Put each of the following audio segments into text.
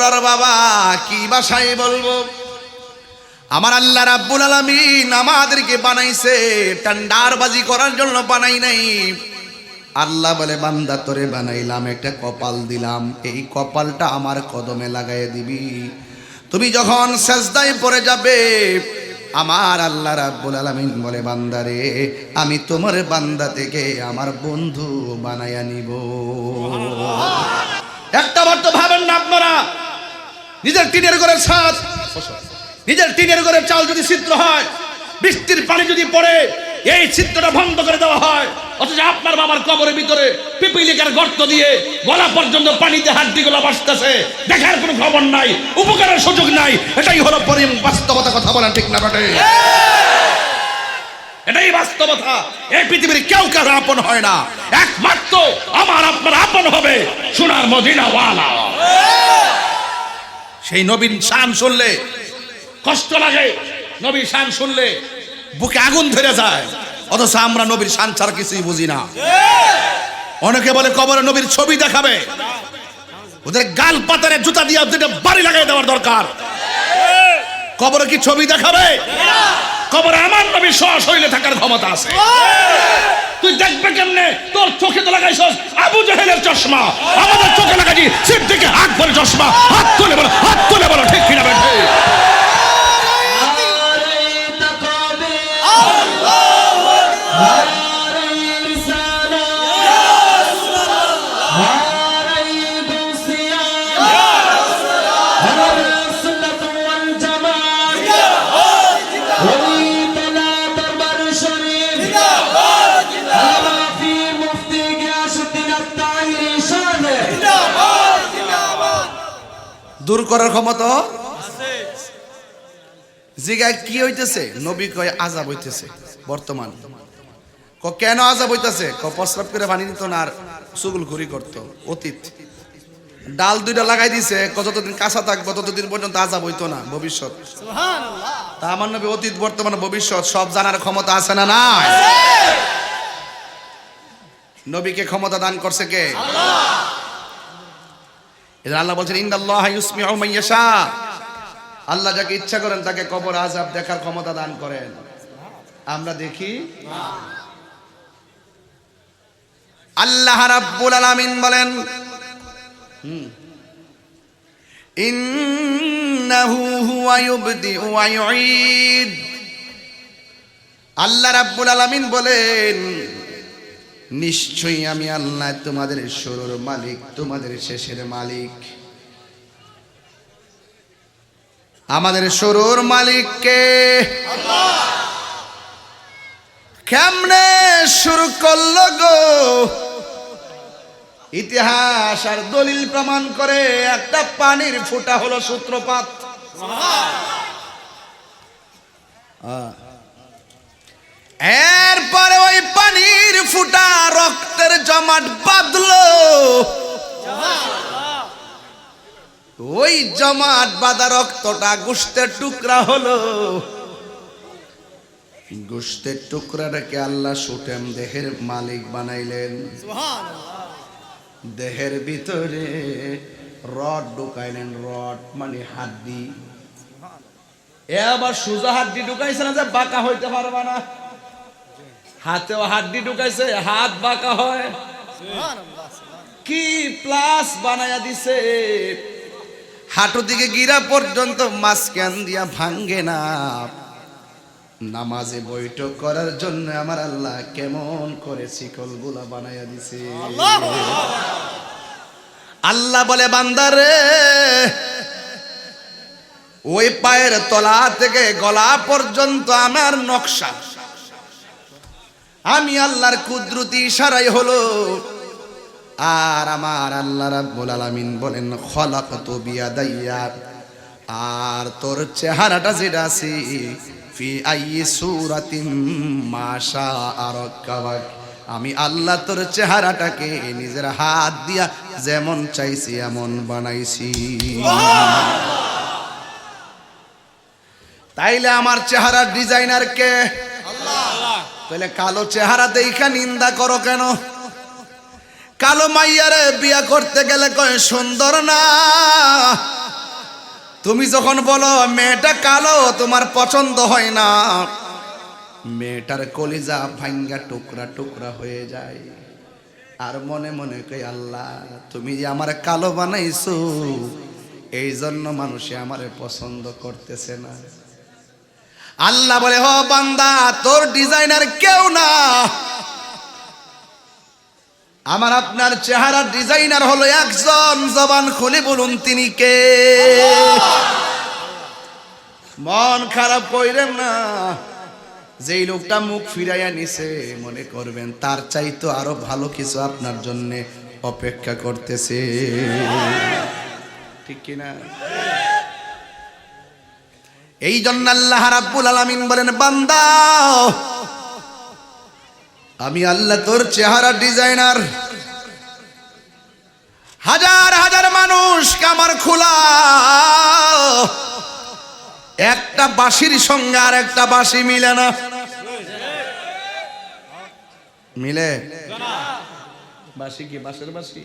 কবরার বাবা কি ভাষায় বলবো? আমার আল্লাহ রাব্বুল আলামিন আমাদেরকে বানাইছে টান্ডারবাজি করার জন্য বানাই নাই। আল্লাহ বলে বান্দা তোরে বানাইলাম, একটা কপাল দিলাম, এই কপালটা আমার কদমে লাগাই দিবি। তুমি যখন সেজদায় পড়ে যাবে, আমার আল্লাহ রাব্বুল আলামিন বলে বান্দারে আমি তোমার বান্দা থেকে আমার বন্ধু বানাইয়া নিব। একটা বার তো ভাবেন না আপনারা, নিজের টিনের ঘরের ছাদ, নিজের টিনের ঘরের চাল যদি ছিদ্র হয়, বৃষ্টির পানি যদি পড়ে, এই ছিদ্রটা বন্ধ করে দেওয়া হয়, অথচ আপনার বাবার কবরের ভিতরে পিপিলিকার গর্ত দিয়ে গলা পর্যন্ত পানিতে হাড্ডিগুলো ভাসতেছে, দেখার কোনো খবর নাই, উপকারের সুযোগ নাই। এটাই হলো বাস্তবতা। কথা বলেন ঠিক না বেটে? এটাই বাস্তবতা। এই পৃথিবীর কেউ কারো আপন হয় না, একমাত্র আমার আপনার আপন হবে সোনার মদিনাওয়ালা। সেই নবীর শান শুনলে কষ্ট লাগে, নবীর শান শুনলে বুকে আগুন ধরে যায়, অথচ আমরা নবীর শান ছাড়া কিছুই বুঝি না। অনেকে বলে কবরে নবীর ছবি দেখাবে, ওদের গাল পাতারে জুতা দিয়ে দুটো বাড়ি লাগাই দেওয়ার দরকার। কবরে কি ছবি দেখাবে? কবরে আমার নবীর সশরীরে থাকার ক্ষমতা আছে। তুই দেখবে কেমনে? তোর চোখে তো লাগাইছস আবু জাহেলের চশমা, আমাদের চোখে লাগাইছি সিদ্দিকের আকবর চশমা। হাত তুলে বলো, হাত তুলে বলো, ঠিক কিনা বেঠে? দূর করার ক্ষমতা জিগায় কি হইতেছে? নবী কয় আযাব হইতেছে বর্তমান। কেন আযাব হইতেছে? প্রস্রাব করে পানি নিত না আর চুগলখুরি করতো। অতীত ডাল দুইটা লাগাই দিছে, যতদিন কাঁচা থাকবো ততদিন পর্যন্ত আযাব হইতো না। ভবিষ্যৎ তা আমার নবী অতীত বর্তমান ভবিষ্যৎ সব জানার ক্ষমতা আছে না নাই? নবীকে ক্ষমতা দান করছে কে? আল্লাহ বলছেন ইন্নাল্লাহা ইউসমিউ মান ইয়াশা, আল্লাহ যাকে ইচ্ছা করেন তাকে কবর আযাব দেখার ক্ষমতা দান করেন। আমরা দেখি না। আল্লাহ রাব্বুল আলামিন বলেন ইন্নাহু হুয়া ইউবদিউ ওয়া ইউঈদ। আল্লাহ রাব্বুল আলামিন বলেন নিশ্চয়ই আমি আল্লাহ তোমাদের শুরুর মালিক, তোমাদের শেষের মালিক। আমাদের শুরুর মালিক কে? আল্লাহ। কেমনে শুরু করলো গো? ইতিহাস আর দলিল প্রমাণ করে একটা পানির ফোঁটা হলো সূত্রপাত। এরপরে ওই পানির ফুটা রক্তের জমাট বাঁধলো, ওই জমাট বাঁধা রক্তটা গোশতের টুকরা হলো। গোশতের টুকরাটাকে আল্লাহ সুটেম দেহের মালিক বানাইলেন। দেহের ভিতরে রড ঢুকাইলেন, রড মানে হাড্ডি। এ আবার সোজা হাড্ডি ঢুকাইছে না যে বাঁকা হইতে পারবা না। হাতেও হাড্ডি ঢুকাইছে, হাত বাঁকা হয় কি? প্লাস বানায়া দিছে। হাঁটু দিকে গিরা পর্যন্ত মাঝখান দিয়া ভাঙ্গে না। নামাজে বৈঠক করার জন্য আমার আল্লাহ কেমন করে শিকলগুলা বানায়া দিছে। আল্লাহ বলে বান্দারে ওই পায়ের তলা থেকে গলা পর্যন্ত আমার নকশা, আমি আল্লাহর কুদরতি ইশারাই হলো। আর আমার আল্লাহ রাব্বুল আলামিন বলেন খলাকতু বিয়াদাইয়া, আর তোর চেহারাটা যেটা আছে ফি আইয়ি সূরাতিন মাশা আরাকাবাক, আমি আল্লাহ তোর চেহারাটাকে নিজের হাত দিয়া যেমন চাইছি এমন বানাইছি। তাইলে আমার চেহারার ডিজাইনার কে? আল্লাহ। তাহলে কালো চেহারা দেখা নিন্দা করো কেন? কালো মাইয়ারে বিয়া করতে গেলে কয় সুন্দর না, তুমি যখন বলো মেয়েটা কালো তোমার পছন্দ হয় না, মেয়েটার কলিজা ভাঙ্গা টুকরা টুকরা হয়ে যায়, আর মনে মনে কই আল্লাহ তুমি যে আমার কালো বানাইছো এই জন্য মানুষে আমারে পছন্দ করতেছে না। আল্লাহ বলে হ বান্দা তোর ডিজাইনার কেউ না, আমার আপনার চেহারার ডিজাইনার হলো একজন। জবান খুলে বলুন তিনি কে? মন খারাপ কইরেন না, যেই লোকটা মুখ ফিরাইয়া নিছে মনে করবেন তার চাইতো আরো ভালো কিছু আপনার জন্য অপেক্ষা করতেছে, ঠিক কিনা? এই জন্য আল্লাহ রাব্বুল আলামিন বলেন বান্দা আমি আল্লাহ তোর চেহারা ডিজাইনার। হাজার হাজার মানুষ কামার খোলা, একটা বাঁশির সঙ্গে আর একটা বাঁশি মিলে না, মিলে? বাঁশি কি বাঁশের বাঁশি?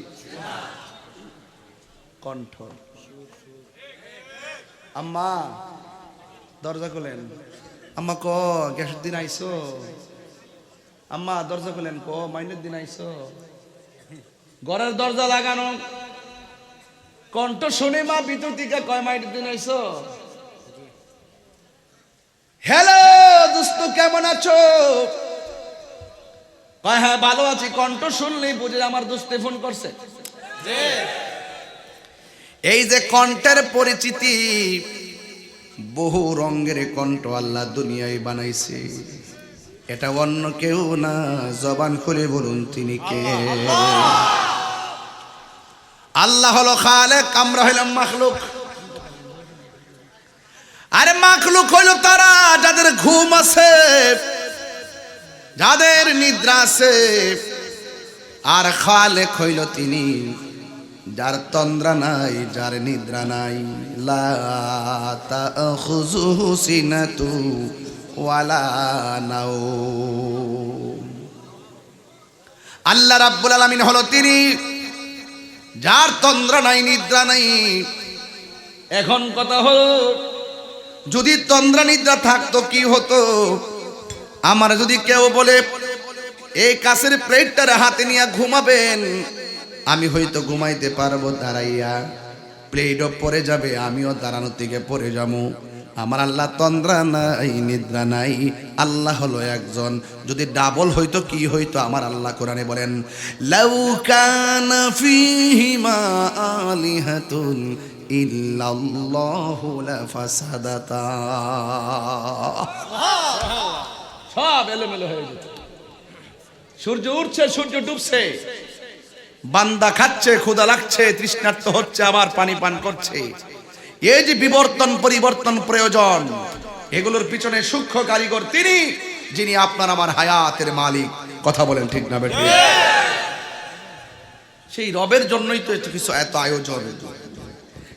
কণ্ঠ। আম্মা দরজা খুলেন, আম্মা ক গ্যাসের দিন আইসো, আম্মা দরজা খুলেন ক মাইনের দিন আইসো। ঘরের দরজা লাগানো, কণ্ঠ শুনে মা ভিতর থেকে কয় মাইনের দিন আইসো। হ্যালো দোস্ত কেমন আছো? কয় হ্যাঁ ভালো আছি। কণ্ঠ শুনলেই বুঝে আমার দোস্তে ফোন করছে। এই যে কণ্ঠের পরিচিতি, বহু রঙের কণ্ঠ আল্লাহ দুনিয়ায় বানাইছে, এটা অন্য কেউ না, জবান খুলে বলুন তিনি কে? আল্লাহ হলো খালেক, আমরা হইলাম মাখলুক। আরে মাখলুক হইল তারা যাদের ঘুম আছে, যাদের নিদ্রা আছে, আর খালেক হইল তিনি যার তন্দ্রা নাই, যার নিদ্রা নাই। লা তাখুযুহু সিনাতু ওয়ালা নাওম। আল্লাহ রাব্বুল আলামিন হলো তিনি যার তন্দ্রা নাই, নিদ্রা নাই। এখন কথা হলো যদি তন্দ্রা নিদ্রা থাকতো কি হতো? আমার যদি কেউ বলে এই কাছের প্লেটটার হাতে নিয়ে ঘুমাবেন, আমি হয়তো ঘুমাইতে পারবো দাঁড়াইয়া, প্লেটও পড়ে যাবে, আমিও দাঁড়ানোর থেকে পড়ে যাবো। আমার আল্লাহ তন্দ্রা নাই, নিদ্রা নাই। আল্লাহ হলো একজন। যদি ডাবল হইতো কি হইতো? আমার আল্লাহ কোরআনে বলেন লাউ কানা ফীহিমা আলিহাতুন ইল্লাল্লাহু লাফাসাদাতা। সব এলোমেলো হয়ে যেত। সূর্য উঠছে, সূর্য ডুবছে, বান্দা খাচ্ছে, ক্ষুধা লাগছে, তৃষ্ণার্ত হচ্ছে, আবার পানি পান করছে। এই যে বিবর্তন পরিবর্তন প্রয়োজন, এগুলোর পিছনে সূক্ষ্ম কারিগর তিনি, যিনি আপনার আমার হায়াতের মালিক। কথা বলেন ঠিক না বেঠিক? সেই রবের জন্যই তো এত কিছু, এত আয়োজন।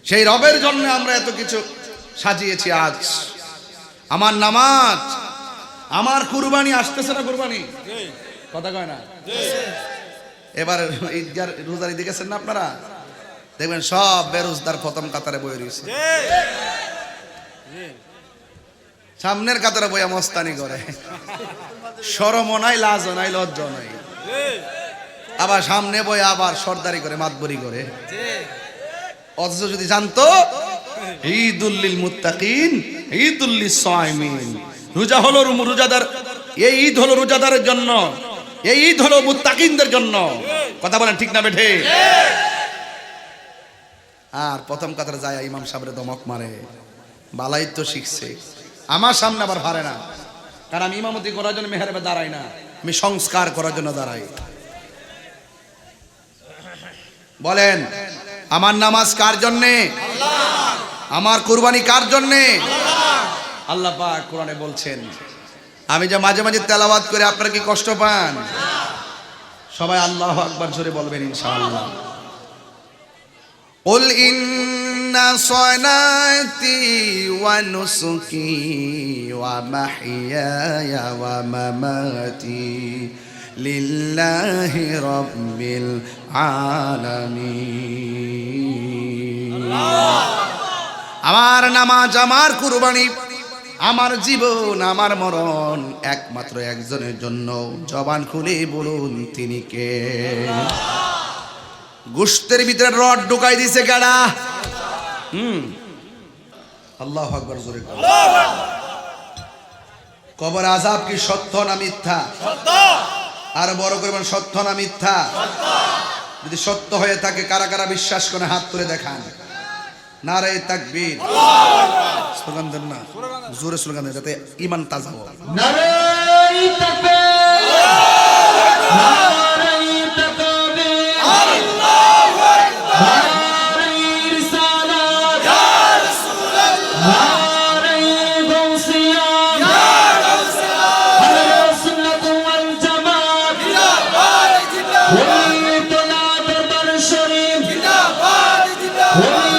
সেই রবের জন্য আমরা এত কিছু সাজিয়েছি। আজ আমার নামাজ, আমার কুরবানি আসতেছে না? কুরবানি কথা কয় না? এবার ঈদগার রোজারি দেখেছেন না আপনারা? দেখবেন সব বেরোজদার প্রথম কাতারে বয়ে রয়েছে, সামনের কাতারে বইয়া মস্তানি করে, শরমও নাই, লাজও নাই, লজ্জা নাই। আবার সামনে বই আবার সর্দারি করে, মাতবরি করে। অথচ যদি জানতো ঈদুল লিল মুত্তাকিন, ঈদুল লিস সাইমিন, রোজা হলো রোজাদার, এই ঈদ হলো রোজাদারের জন্য, এই ঈদ হলো মুত্তাকিনদের জন্য। কথা বলেন ঠিক না বেঠে? আর প্রথম কাতারে যায় ইমাম সাহেবের দমক মারে, বালাই তো শিখছে। আমার সামনে আবার ভারে না, কারণ আমি ইমামতি করার জন্য মেহরাবে দাঁড়াই না, আমি সংস্কার করার জন্য দাঁড়াই। বলেন আমার নামাজ কার জন্যে? আমার কুরবানি কার জন্যে? আল্লাহ পাক কোরআনে বলছেন। আমি যে মাঝে মাঝে তেলাওয়াত করে আপনারা কি কষ্ট পান? সবাই আল্লাহু আকবার জোরে বলবেন ইনশাআল্লাহ। قل إن صلاتي ونسكي ومحياي ومماتي لله رب العالمين। আমার নামাজ, আমার কুরবানি, আমার জীবন, আমার মরণ একমাত্র একজনের জন্য। জবান খুলে বলুন তিনি কে? গোশতের ভিতরে রড ঢুকাই দিছে কারা? আল্লাহু আকবার জোরে বলুন। কবর আযাব কি সত্য না মিথ্যা? সত্য। আর বড় করবেন, সত্য না মিথ্যা? সত্য। যদি সত্য হয়ে থাকে কারা কারা বিশ্বাস করে হাত তুলে দেখান। নারে তাকবীর, আল্লাহু আকবার। স্লোগান দেন না, জোরে স্লোগান দেন যাতে ঈমান তাজা হয়। নারে তাকবীর, নারে তাকবীর, আল্লাহু আকবার। নারে রিসালাত, ইয়া রাসূলুল্লাহ। নারে গাউসিয়া, ইয়া গাউসিয়া। আহলে সুন্নাত ওয়াল জামাত, জিন্দাবাদ জিন্দাবাদ। ওই তোলা দরবার শরীফ, জিন্দাবাদ জিন্দাবাদ।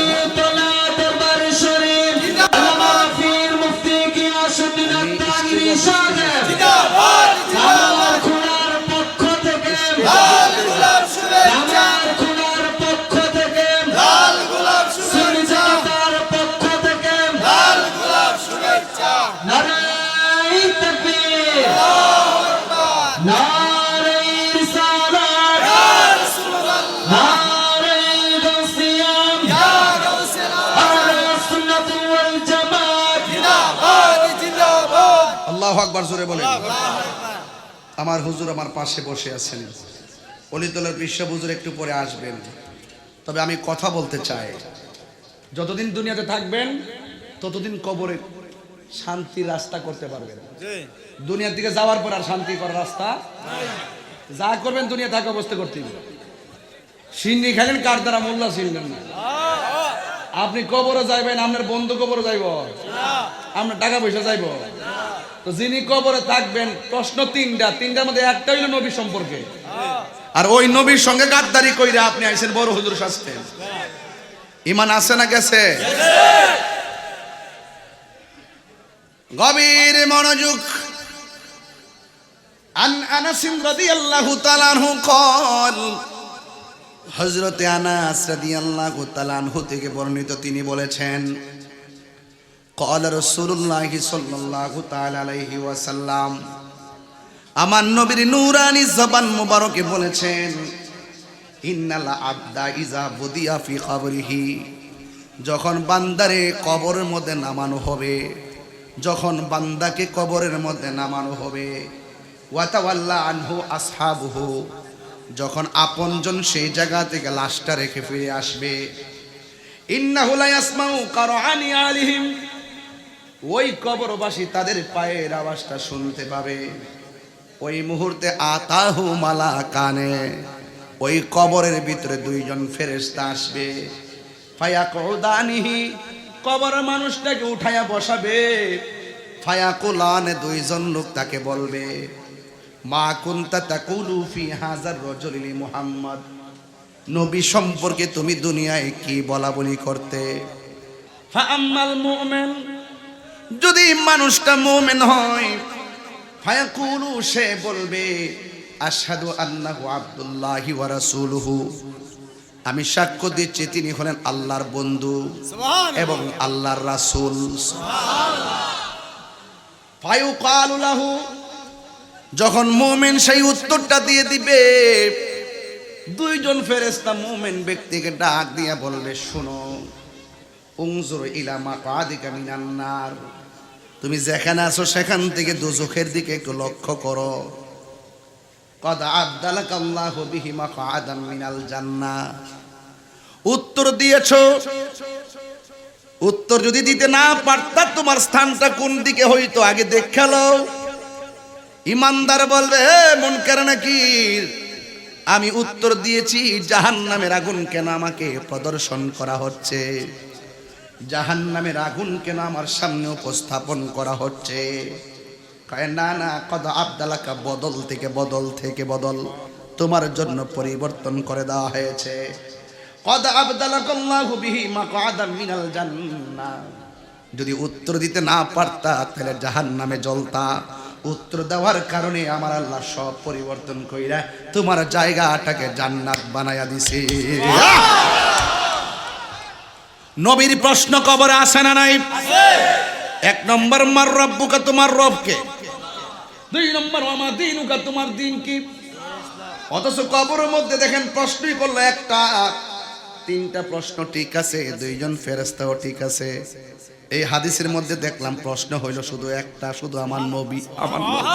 আল্লাহু আকবার জোরে বলেন। আমার হুজুর আমার পাশে বসে আছেন, অলিতলার বিশ্ব হুজুর একটু পরে আসবেন। তবে আমি কথা বলতে চাই, যতদিন দুনিয়াতে থাকবেন ততদিন কবরে শান্তির রাস্তা করতে পারবেন। দুনিয়ার দিকে যাওয়ার পর আর শান্তি করার রাস্তা যা করবেন দুনিয়া থাকা অবস্থা করতেই। সিন্নি খেলেন কার দ্বারা, মোল্লা ছিলেন না। আপনি কবরে যাইবেন, আপনার বন্ধু কবরে যাইব, আপনার টাকা পয়সা যাইব। তো যিনি কবরে থাকবেন, প্রশ্ন তিনটার মধ্যে একটা হইল নবী সম্পর্কে। আর ওই নবীর সঙ্গে গাদ্দারি কইরা আপনি আইছেন বড় হুজুর শাস্তে। ঈমান আছে না গেছে? গভীর মনোযোগ। আন আনাস রাদিয়াল্লাহু তাআলা আনহু قال, হযরত আনাস রাদিয়াল্লাহু তাআলা আনহু থেকে বর্ণিত, তিনি বলেছেন, قال রাসূলুল্লাহ সাল্লাল্লাহু তাআলা আলাইহি ওয়াসাল্লাম, আমার নবীর নূরানি জবান মুবারকে বলেছেন, ইন্নাল আবদা ইজা বুদিয়া ফি কবরিহি, যখন বান্দারে কবরের মধ্যে নামানো হবে, যখন বান্দাকে কবরের মধ্যে নামানো হবে, ওয়াতাওয়াল্লা আনহু আসহাবুহু, যখন আপনজন সেই জায়গা থেকে লাশটা রেখে ফিরে আসবে, ইন্নাহু লা ইয়াসমাউ কারআনি আলিহিম, ওই কবরবাসী তাদের পায়ের আওয়াজটা শুনতে পাবে। ওই মুহূর্তে আতাহু মালাকানে, ওই কবরের ভিতরে দুইজন ফেরেশতা আসবে। ফায়াকুদানিহি, কবরের মানুষটাকে উঠায়া বসাবে। ফায়াকুলানে, দুইজন লোক তাকে বলবে, মা কুনতা তাকুলু ফি হাযার রাজুলি মুহাম্মদ, নবী সম্পর্কে তুমি দুনিয়ায় কি বলা বলি করতে? ফাআম্মাল মুমিন, যদি মানুষটা মুমিন হয়, ফায়াকুলু, সে বলবে, আশহাদু আন্নাহু আবদুল্লাহি ওয়া রাসূলুহু, আমি সাক্ষ্য দিচ্ছি তিনি হলেন আল্লাহর বন্ধু এবং আল্লাহর রাসূল। ফায়ুকালু লাহু, যখন মুমিন সেই উত্তরটা দিয়ে দিবে, দুইজন ফেরেশতা মুমিন ব্যক্তিকে ডাক দিয়ে বলবে, শোনো, উনজুর ইলা মাকাদিকা মিনান নার, তুমি যেখানে আছো সেখান থেকে দোজখের দিকে একটু লক্ষ্য করো। কদ আবদালাকাল্লাহু বিহি মাকআদাম মিনাল জান্নাহ, উত্তর দিয়েছো। উত্তর যদি দিতে না পারতা, তোমার স্থানটা কোন দিকে হইতো আগে দেখে লও। ইমানদার বলবে, হে মুনকার নাকির, আমি উত্তর দিয়েছি জাহান্নামের আগুন কেন আমাকে প্রদর্শন করা হচ্ছে, জাহান্নামের আগুন কেন আমার সামনে উপস্থাপন করা হচ্ছে। কয় না না, কদ আবদালাকা, বদল থেকে বদল তোমার জন্য পরিবর্তন করে দেওয়া হয়েছে। কদ আবদালাকাল্লাহু বিহি মাকআদাম মিনাল জান্নাহ, যদি উত্তর দিতে না পারতা তাহলে জাহান্নামে জ্বলতা। উত্তর দেওয়ার কারণে আমার আল্লাহ সব পরিবর্তন কইরা তোমার জায়গাটাকে জান্নাত বানায়া দিছে। নবীর প্রশ্ন কবরে আসে না নাই? এক নম্বর মার রব্বুকা, তোমার রবকে। দুই নম্বর ওমা দীনুকা, তোমার দিন কি। অথচ কবরের মধ্যে দেখেন প্রশ্নই করলো একটা, তিনটা প্রশ্ন ঠিক আছে, দুইজন ফেরেশতাও ঠিক আছে। এই হাদিসের মধ্যে দেখলাম প্রশ্ন হইল শুধু একটা, শুধু আমার নবী, আমার নবী,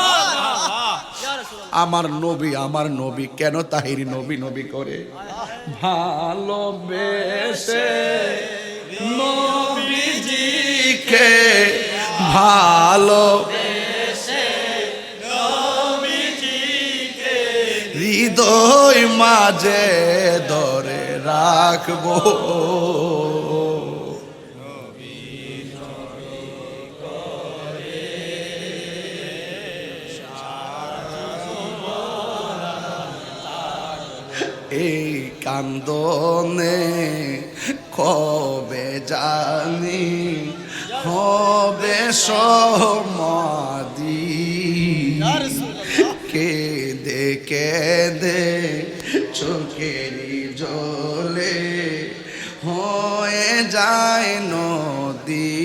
আমার নবী, আমার নবী কেন তাহিরি নবী নবী করে? ভালোবেসে নবীজিকে, ভালো হৃদয় মাঝে ধরে রাখবো। এই কান্দনে কবে জানি হবে সমাধি, কেঁদে কেঁদে চোখেরই জলে হয়ে যায় নদী।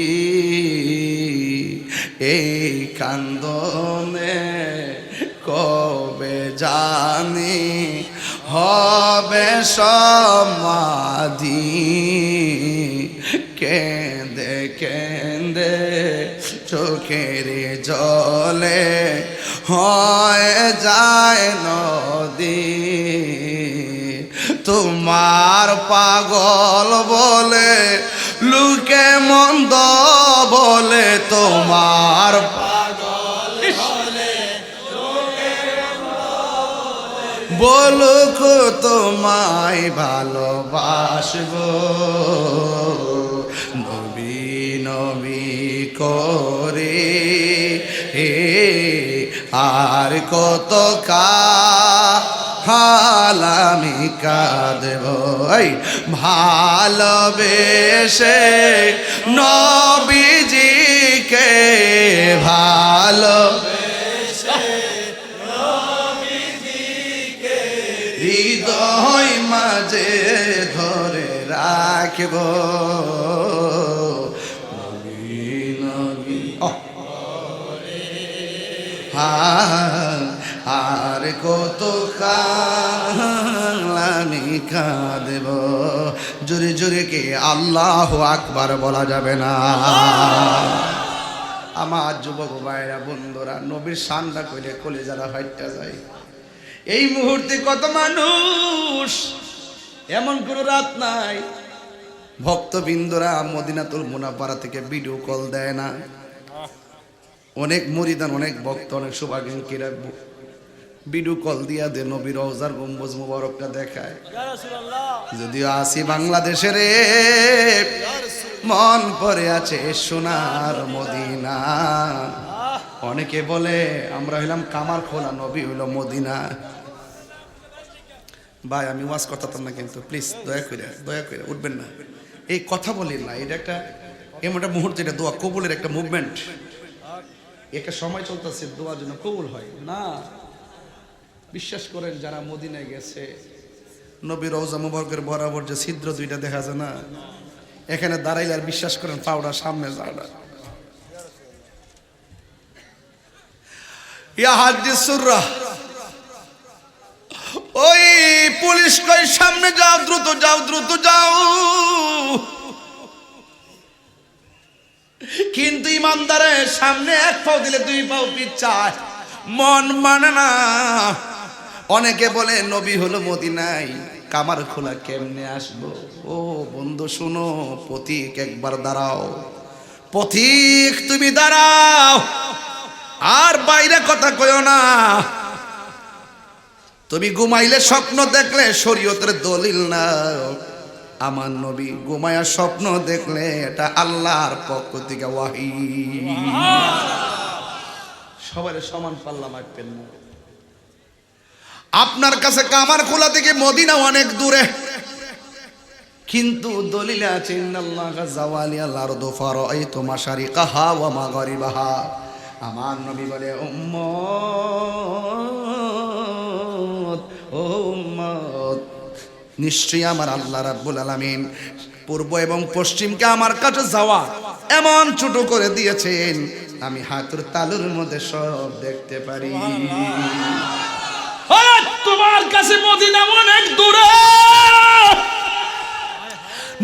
এই কান্দনে কবে জানি হবে সমাধি, কেঁদে কেঁদে চোখের জলে হয়ে যায় নদী। তোমার পাগল বলে লোকে মন্দ বলে, তোমার বলুক তোমায় ভালোবাসবো, নবী নবী করে আর কত কাল আমি কাঁদব। ভালোবেসে নবীজিকে, ভালো হৃদয় মাঝে ধরে রাখব। নবী নবী আর কত কাল আমি কাঁদব। জোরে জোরে কে আল্লাহু আকবার বলা যাবে না? আমার যুবক ভাইরা বন্ধুরা, নবীর শানটা কইলে কলিজারা ফাইটটা যায়। এই মুহূর্তে কত মানুষ, এমন কোন রাত নাই ভক্তবৃন্দরা মদিনাতুল মুনাওয়ারা থেকে ভিডিও কল দেয় না। অনেক মুরিদান, অনেক ভক্ত, অনেক শুভাকাঙ্ক্ষীরা ভিডিও কল দিয়া দে নবীর রওজার গম্বুজ মুবারকটা দেখায়। যদিও আসি বাংলাদেশের মন পড়ে আছে সোনার মদিনা। অনেকে বলে আমরা হইলাম কামার খোলা, নবী হইল মদিনা। ভাই আমি ওয়াজ করতাম না, কিন্তু প্লিজ দয়া করে উঠবেন না, এই কথা বলেন না। এটা একটা এমন একটা মুহূর্তে, এটা দোয়া কবুলের একটা মুভমেন্ট, একটা সময় চলতেছে দোয়ার জন্য কবুল হয় না। বিশ্বাস করেন যারা মদিনায় গেছে, নবী রওজা মুবারকের বরাবর যে ছিদ্র দুইটা দেখা যায় না, এখানে দাঁড়াইলে আর বিশ্বাস করেন পাউডা সামনে যায় না। ইয়া হাদিসুররা, ওই পুলিশ কই সামনে যাও, দ্রুত যাও, দ্রুত যাও। কিন্তু ইমানদারের সামনে এক পাও দিলে দুই পাও পিছায়, মন মানে না। অনেকে বলে নবী হলো মদিনায়, কামার খোলা কেমনে আসবো? ও বন্ধু শুনো, পথিক একবার দাঁড়াও, পথিক তুমি দাঁড়াও, আর বাইরে কথা কইও না। তুমি ঘুমাইলে স্বপ্ন দেখলে শরীয়তের দলিল না। আমার নবী ঘুমায়া স্বপ্ন দেখলে এটা আল্লাহর পক্ষ থেকে ওয়াহি। সবাই সমান পাল্লা মাপবেন না। আপনার কাছে কামার খোলা থেকে মদিনা অনেক দূরে, কিন্তু দলিলে আছে ইন্নাল্লাহা যাওয়ালিয়াল আরদু ফারাআইতু মাশারিকাহা ওয়া মাগরিবাহা। আমার নবী বলে উম্মত, ও উম্মত, নিশ্চয়ই আমার আল্লাহ রাব্বুল আলামিন পূর্ব এবং পশ্চিমকে আমার কাছে যাওয়া এমন ছোট করে দিয়েছেন, আমি হাতের তালুর মধ্যে সব দেখতে পারি। তোমার কাছে মদিনা অনেক দূরে,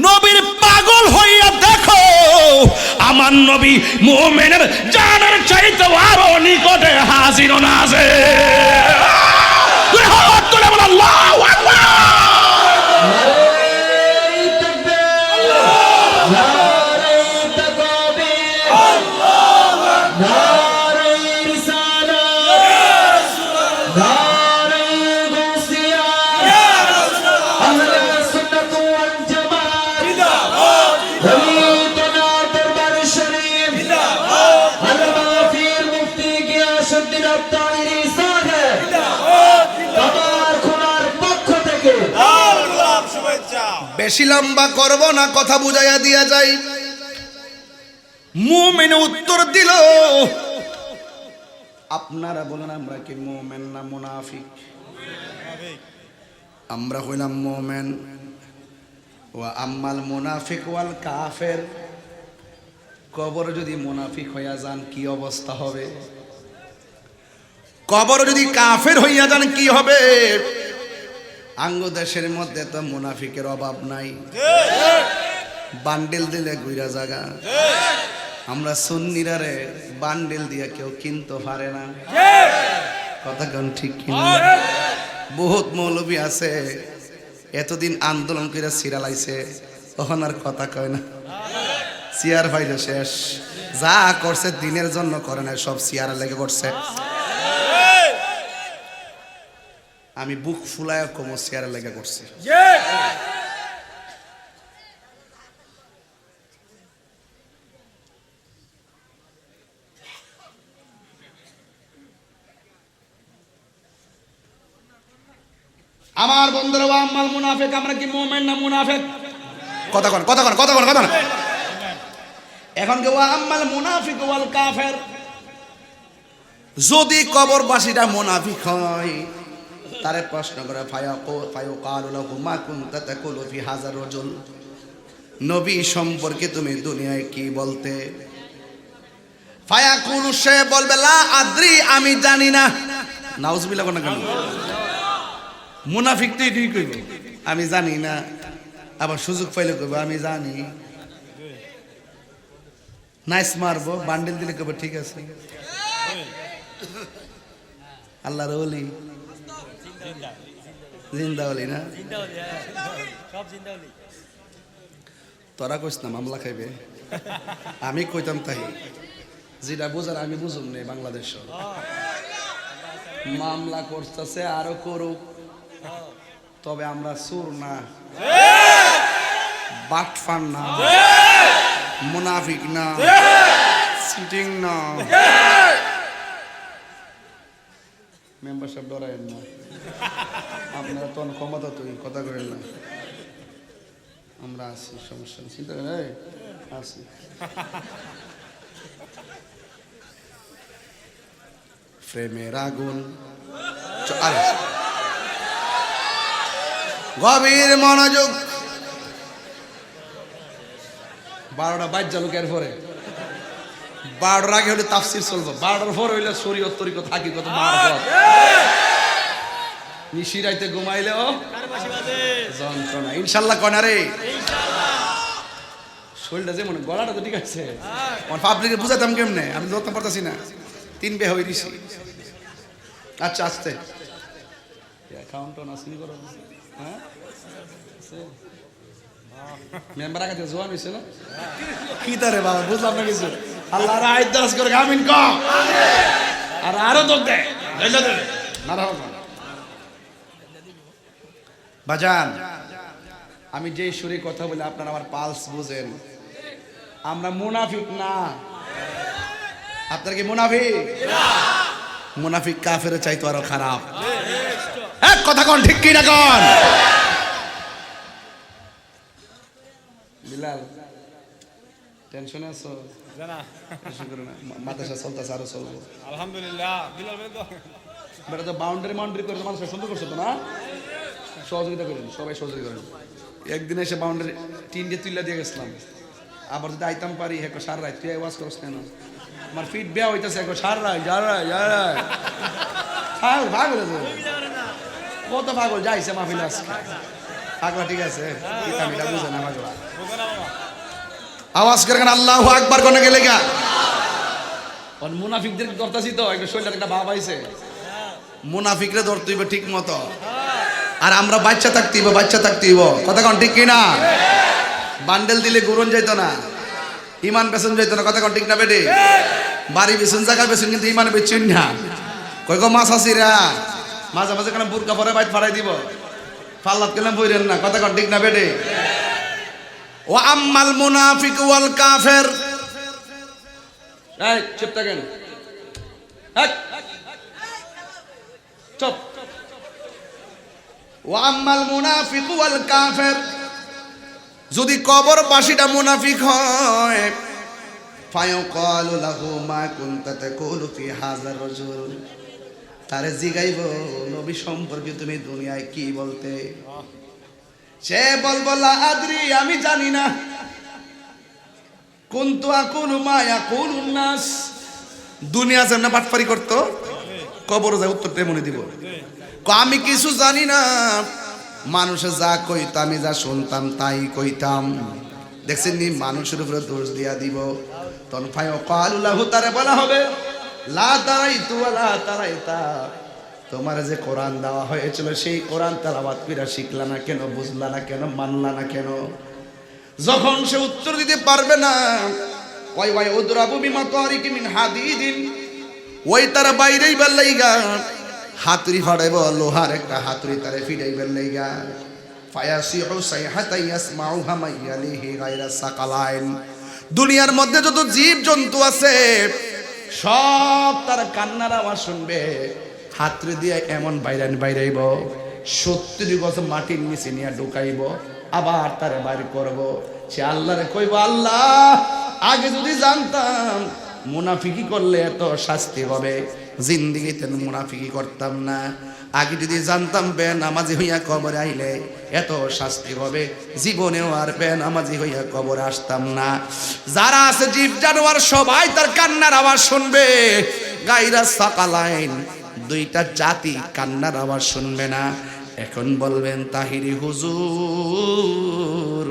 নবীর পাগল হইয়া দেখো, আমার নবী মুমিনের জানের চাইতে আরো নিকটে হাজির নাজির। তুই হাত তুলে বল আল্লাহু আকবার। বেশি লম্বা করব না, কথা বুঝাইয়া দিয়া যাই। মুমিন উত্তর দিল, আপনারা বলেন আমরা কি মুমিন না মুনাফিক? আমরা হইলাম মুমিন। ওয়া আম্মাল মুনাফিক ওয়াল কাফের, কবর যদি মুনাফিক হইয়া যান কি অবস্থা হবে? কবর যদি কাফের হইয়া যান কি হবে? আঙ্গ দেশের মধ্যে তো মুনাফিকের অভাব নাই, বান্ডেল দিলে গুইরা জায়গা। আমরা সুন্নিরা রে বান্ডেল দিয়ে কেউ কিনতে পারে না, কথা কোন ঠিক কিনা? বহুত মৌলবী আছে এতদিন আন্দোলন করে সিরালাইছে, তখন আর কথা কয় না, চেয়ার পাইলে শেষ। যা করছে দিনের জন্য করে না, সব চেয়ারে লেগে করছে। আমি বুক ফুলায় কম চেয়ারে লেগে করছি। আমার বন্ধুরা, আম্মাল মুনাফিক, আমরা কি মুমিন না মুনাফিক? কথা কোন কথা কোন কথা কোন কথা না। এখন কি ওয়া আম্মাল মুনাফিক ওয়াল কাফের, যদি কবরবাসীরা মুনাফিক হয় তারে প্রশ্ন করে ফায়াকালু লাহু মা কুনতা তাকুলু ফি হাযার রাজুল, নবী সম্পর্কে তুমি দুনিয়ায় কি বলতে? ফায়াকুলু, সে বলবে লা আদ্রি, আমি জানি না। নাউজুবিল্লাহ কোন কেন? মুনাফিক তো এটাই কইব, আমি জানি না। আবার সুযোগ পাইলে কইব আমি জানি। নাইস মারবো, বান্ডেল দিলে কইব ঠিক আছে। আল্লাহর ওলি, জিন্দা ওলি না? তোরা কইস না মামলা খাইবে, আমি কইতাম তাই। যেটা বোঝার আমি বুঝুম নেই। বাংলাদেশ মামলা করতেছে, আরো করুক, তবে আমরা সুর না, বাটফান না, মুনাফিক না, সিটিং না। মেম্বারশিপ ডরায়েন না, আপনারা তখন ক্ষমতা তুই কথা করেন না। আমরা আছি, সমস্যা নেই, চিন্তা করেন আছি। প্রেমের আগুন, আরে গভীর মনোযোগ। 12টা বাজ্যা লোকের পরে, 12টার আগে হলে তাফসির চলবো, 12টার পর হইলে শরীয়ত তরিকত হাকিকত মারফত। নিশি রাইতে ঘুমাইলেও যন্ত্রণা, ইনশাল্লাহ কনা রে। শরীরটা যে মনে, গলাটা তো ঠিক আছে, আমার পাবলিকে বুঝাতাম কেমনে, আমি ধরতে পারতাছি না। 3 বে হয়ে দিছি। আচ্ছা আস্তে হ্যাঁ, মেম্বার আগে জোয়ান হয়েছে না? কি তারে বাবা, বুঝলাম না কিছু। আল্লাহ আয়াত দারাজ করে আমিন ক, আর আরো তো দে বাজান। আমি যেই সুরে কথা বলি আপনারা আমার পালস বুঝেন। আমরা মুনাফিক না। আপনারা কি মুনাফিক? মুনাফিক কাফের চাইতো আরো খারাপ। এক কথা কোন ঠিক কি না কোন? বিলাল টেনশনে আছো? না, মাদ্রাসা চলতেছে, আরো চলবো আলহামদুলিল্লাহ। বিলাল বেটা তো বাউন্ডারি করে মানুষ সুন্দর করছো তো না? সহযোগিতা করেন, সবাই সহযোগিতা করেন। একদিন এসে বাউন্ডারি টিন দিয়ে তুলে দিয়ে গেছিলাম, আবার যদি আইতাম পারি একটু সার রায় তুই আওয়াজ করস কেন? আমার ফিট বেয়া হইতেছে একটু সার রায় পাগল কত পাগল যাইছে মাহফিল আজকে পাগলা, ঠিক আছে মিটা বুঝে না পাগলা। আওয়াজ করে আল্লাহু আকবার কোনে গেলে গা মুনাফিকদের ধরতাছি তো একটু শরীরে একটা ভাব আইছে, মুনাফিকরে ধরতে হইবে ঠিক মতো, আর আমরা বাচ্চা থাকতেইব কথা কোন ঠিক কিনা? বান্ডেল দিলে গুরন যাইতো না, ইমান বেসন যাইতো না, কথা কোন ঠিক না বেটে? বাড়ি বেসন জায়গা বেসন কিন্তু ইমান বেচুন না। কই গো মাছ আসিরা মাঝে মাঝে কেন বুরকা পরে বাইট ফাড়াই দিব, ফাল্লাত কেন বইরেন না, কথা কোন ঠিক না বেটে? ও আম্মাল মুনাফিক ওয়াল কাফের, এই চুপ থাকেন, চুপ। ও আম্মাল মুনাফিক ওয়াল কাফের, যদি কবরবাসীটা মুনাফিক হয়, ফায়ুকালু লাহু মা কুনতা তাকুলু ফি হাযার রাজুল, তারে জিগাইব নবী সম্পর্কে তুমি দুনিয়ায় কি বলতে? সে বলবো লা আদরি, আমি জানি না। কুনতু আকুলু মা ইয়াকুলুন নাস, দুনিয়া যেমন বাটপারি করতো কবর যায় উত্তরটা মনে দিব, আমি কিছু জানি না, মানুষে যা কইতাম আমি যা শুনতাম তাই কইতাম। দেখছেন নি মানুষের উপরে দোষ দিয়া দিব। তখন ফায়ুকালু লাহু, তারে বলা হবে লা তারাইতু ওয়ালা তারাইতা, তোমার যে কোরআন দেওয়া হয়েছিল সেই কোরআন তেলাওয়াত কইরা শিখলা না কেন, বুঝলা না কেন, মানলা না কেন? যখন সে উত্তর দিতে পারবে না, ওয়াই উদরাবু বিমা তারিকি মিন হাদিদিন, ওই তারা বাইরেই বেলাইগা হাতুড়ি ফাড়াইব, লোহার একটা হাতুড়ি তারে ফিরাইবেন লাইগা। ফায়াসিহু সাইহাতান ইয়াসমাউহা মাইয়ালিহি গায়রা সাকালাইন, দুনিয়ার মধ্যে যত জীব জন্তু আছে সব তার কান্নার আওয়াজ শুনবে। হাতুড়ি দিয়ে এমন বাইরাইব 70 গজ মাটির নিচে নিয়ে ঢুকাইব, আবার তারে বাইর করব। সে আল্লাহরে কইব, আল্লাহ আগে যদি জানতাম মুনাফিকি করলে এত শাস্তি হবে, জিন্দেগিতে মুনাফিকি করতাম না। আগে যদি জানতাম বেনামাজি হইয়া কবরে আইলে এত শাস্তি হবে, জীবনেও আর বেনামাজি হইয়া কবরে আসতাম না। যারা আছে জীব জানোয়ার সবাই তার কান্নার আওয়াজ শুনবে। গায়রা সাকালাইন, দুইটা জাতি কান্নার আওয়াজ শুনবে না। এখন বলবেন তাহিরি হুজুর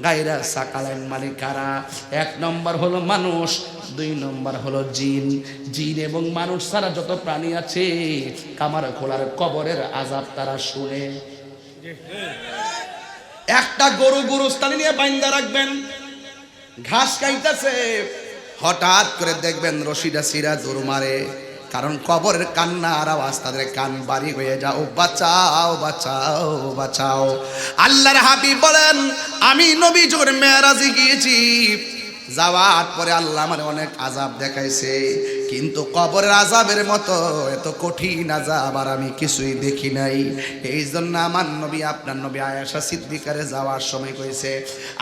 গায়রা সাকালাইন মানে কারা? 1 নম্বর হলো মানুষ, 2 নম্বর হলো জিন। জিন এবং মানুষ ছাড়া যত প্রাণী আছে কামার খোলার কবরের আযাব তারা শুনে। একটা গরু গোরস্থানে নিয়ে বাইন্দা রাখবেন, ঘাস খাইতেছে, হঠাৎ করে দেখবেন রশিটা ছিঁড়া দৌড় মারে, কারণ কবরের কান্নার আওয়াজ তাদের কান বাড়ি হয়ে যাও, বাঁচাও বাঁচাও বাঁচাও। আল্লাহর হাবিব বলেন, আমি নবী যখন মেরাজে গিয়েছি, যাওয়ার পরে আল্লাহ আমার অনেক আযাব দেখাইছে, কিন্তু কবরের আযাবের মতো এত কঠিন আযাব আর আমি কিছুই দেখি নাই। এই জন্য আমার নবী, আপনার নবী আয়েশা সিদ্দিকারে যাওয়ার সময় কইছে,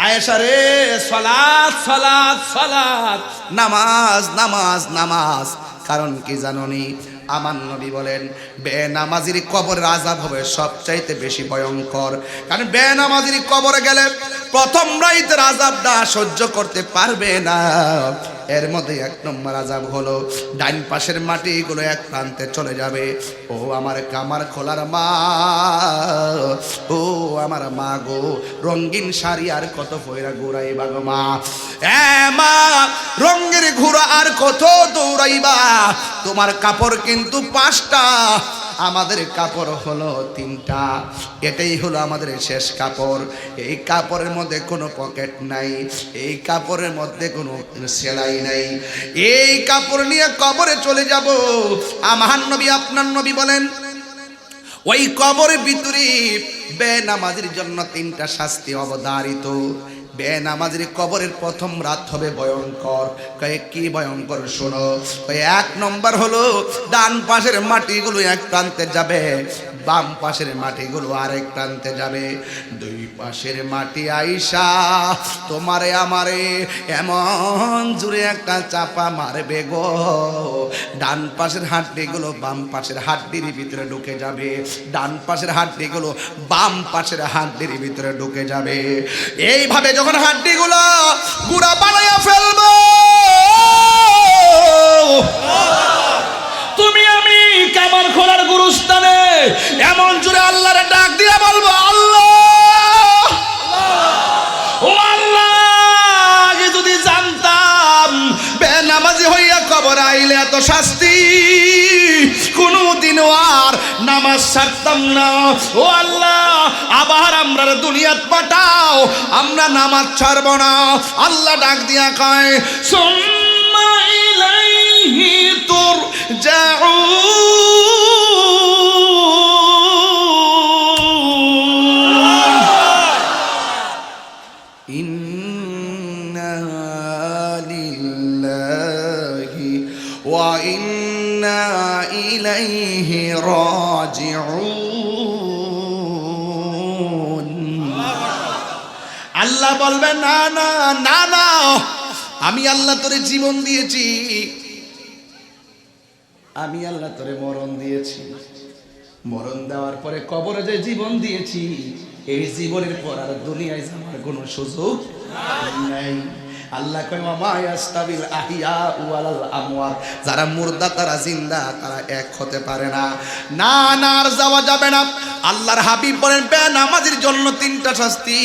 আয়েশা রে সালাত সালাত সালাত, নামাজ নামাজ নামাজ। কারণ কি জানোনি? আমার নবী বলেন বেনামাজির কবরের আযাব হবে সবচাইতে বেশি ভয়ঙ্কর। কারণ বেনামাজির কবরে গেলে প্রথম রাইতের আযাবটা সহ্য করতে পারবে না। এর মধ্যে 1 নম্বর আযাব হলো ডাইন পাশের মাটিগুলো এক প্রান্তে চলে যাবে। ও আমার কামার খোলার মা, ও আমার মা গো, রঙিন শাড়ি আর কত পয়রা ঘুরাইবা গো মা, মা রঙের ঘোড়া আর কত দৌড়াইবা, তোমার কাপড় কিন্তু 5টা, আমাদের কাপড় হলো 3টা। এটাই হলো আমাদের শেষ কাপড়। এই কাপড়ের মধ্যে কোনো পকেট নাই, এই কাপড়ের মধ্যে কোনো সেলাই নাই। এই কাপড় নিয়ে কবরে চলে যাব। আমার নবী, আপনার নবী বলেন ওই কবরের ভিতরে বেনামাজির জন্য 3টা শাস্তি অবধারিত। বেনামাজির কবরের প্রথম রাত হবে ভয়ঙ্কর। কয়ে কি ভয়ঙ্কর শোনো। কয়ে এক নম্বর হলো ডান পাশের মাটিগুলো এক প্রান্তে যাবে, বাম পাশের মাটিগুলো আরেক প্রান্তে যাবে। দুই পাশের মাটি আইসা তোমারে আমারে এমন জুড়ে একটা চাপা মারবে গো, ডান পাশের হাড্ডিগুলো বাম পাশের হাড্ডির ভিতরে ঢুকে যাবে, ডান পাশের হাড্ডিগুলো বাম পাশের হাড্ডির ভিতরে ঢুকে যাবে। এইভাবে যখন হাড্ডিগুলো গুড়া বানাইয়া ফেলবো, তুমি আমি কাবার খোলার গুরুস্থানে এমন জোরে আল্লাহর ডাক দিয়ে বলবো, আল্লাহ ও আল্লাহ, আগে যদি জানতাম বেনামাজি হইয়া কবর আইলে এত শাস্তি, কোনদিনও আর নামাজ ছাড়তাম না। ও আল্লাহ, আবার আমরা দুনিয়াত পাঠাও, আমরা নামাজ ছাড়ব না। আল্লাহ ডাক দিয়া কয়, সুম্মা ইলাইহি তুরজাউন। ইন্না লিল্লাহি ওয়া ইন্না ইলাইহি রাজিউন। আল্লাহ বলবে, না না না না, আমি আল্লাহ তোরে জীবন দিয়েছি, আমি আল্লাহ তোরে মরণ দিয়েছি। মরণ দেওয়ার পরে কবরে যে জীবন দিয়েছি, এই জীবনের পর আর দুনিয়ায় যাওয়ার কোনো সুযোগ নাই। আল্লাহ কয়, মা ইয়াস্তাবিল আহিয়া ওয়াল আমওয়াত, যারা মুর্দা তারা জিন্দা, তারা এক হতে পারে না। না না, আর যাওয়া যাবে না। আল্লাহর হাবিব বলেন, বেনামাজির জন্য তিনটা শাস্তি।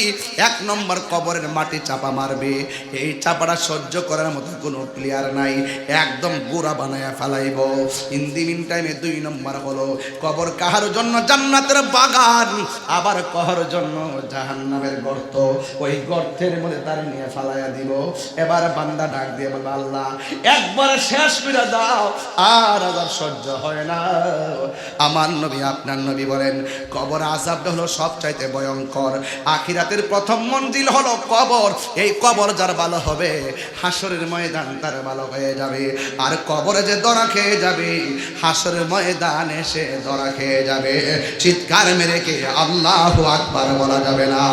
এক নম্বর, কবরের মাটি চাপা মারবে, এই চাপাটা সহ্য করার মতো কোনো প্লেয়ার নাই, একদম গোড়া বানায়া ফেলাইব। ইন দি মিন টাইমে দুই নম্বর হলো কবর কাহার জন্য জান্নাতের বাগান, আবার কাহার জন্য জাহান্নামের গর্ত, ওই গর্তের মধ্যে তার নিয়ে ফালাইয়া দিব। এবার বান্দা ডাক দিয়ে বলবে, আল্লাহ একবার শেষ করে দাও, আর আযাব সহ্য হয় না। আমার নবী, আপনার নবী বলেন, কবর আযাবটা হলো সবচাইতে ভয়ঙ্কর। আখিরাতের প্রথম মঞ্জিল হলো কবর। এই কবর যার ভালো হবে, হাসরের ময়দান তার ভালো হয়ে যাবে। আর কবরে যে ধরা খেয়ে যাবে, হাসরের ময়দান এসে ধরা খেয়ে যাবে। চিৎকার মেরে কে আল্লাহু আকবার বলা যাবে না।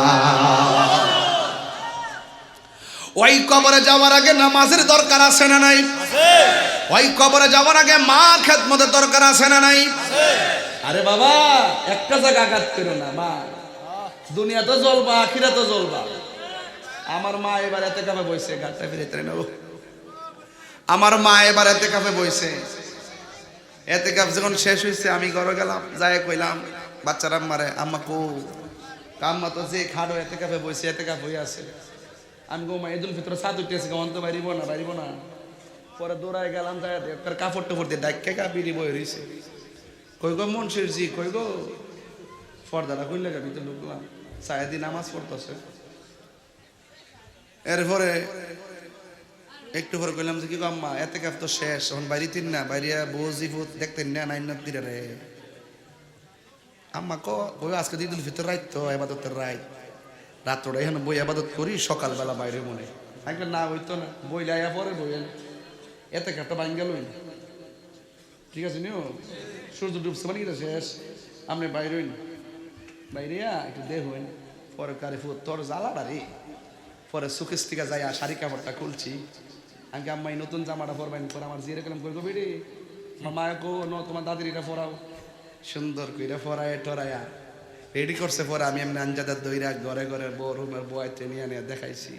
ওই কবরে যাওয়ার আগে নামাজের দরকার আছে না নাই? ওই কবরে যাওয়ার আগে মা খেদমতের দরকার আছে না নাই? আরে বাবা, একটা জায়গা আঘাত করো না। মা দুনিয়া তো জ্বলবা, আখিরা তো জ্বলবা। আমার মা এবার এতে কাপে বইছে, গাড়টা ফিরে নেব। আমার মা এবার এতে কাপে বইছে। এতে কাপ যখন শেষ হয়েছে, আমি ঘরে গেলাম, যাই কইলাম বাচ্চারা মারে, আম্মা কো, আম্মা তো যে খাড়ো এতে কাপে বইছে, এতে কাপ হয়ে আছে। আমি গো মা, ঈদুল ফিতর সাত উঠতেছে, কেমন তো বাইরিব না, বাইরিব না। পরে দৌড়ায় গেলাম, যাই কাপড় টাপড় দিয়ে ডাক্কে কাপিরি বই রয়েছে। কই গো মনসির জি, কই গো, পর্দাটা খুললে গাবি তো ঢুকলাম, সায়াদি নামাজ পড়তেছে। এরপরে একটু পরে কইলাম যে, কি গো আম্মা, এতে কাপ তো শেষ, এখন বাইরে তিন না, বাইরিয়া বউজি ভূত দেখতেন না, নাইন দিলে রে। আম্মা কই আজকে ঈদুল ফিতর রাত, তো এবাদতের রাত, রাত্রটা এখন বই আবাদত করি, সকালবেলা বাইরে মনে একটা না হইতো না, বই লাইয়া পরে বই এতে কাপটা বাইন গেল। ঠিক আছে নিও, সূর্য ডুবছে মানে কি শেষ, আপনি বাইরে হইন, বাইরে একটু দেহ হইন। পরে কারে ফুট তোর জ্বালা বাড়ি। পরে সুখের থেকে যাই শাড়ি কাপড়টা খুলছি, আমি আম্মা এই নতুন জামাটা পরবেন, পরে আমার জিরে কালাম করবো বেড়ে, আমার মায়া কো ন তোমার দাদির এটা পরাও, সুন্দর করে পরায় টরায়া রেডি করছে। পরে আমি এমনি আঞ্জাদার দইরা ঘরে ঘরে বউ রুমের বয়াতে নিয়ে নিয়ে দেখাইছি।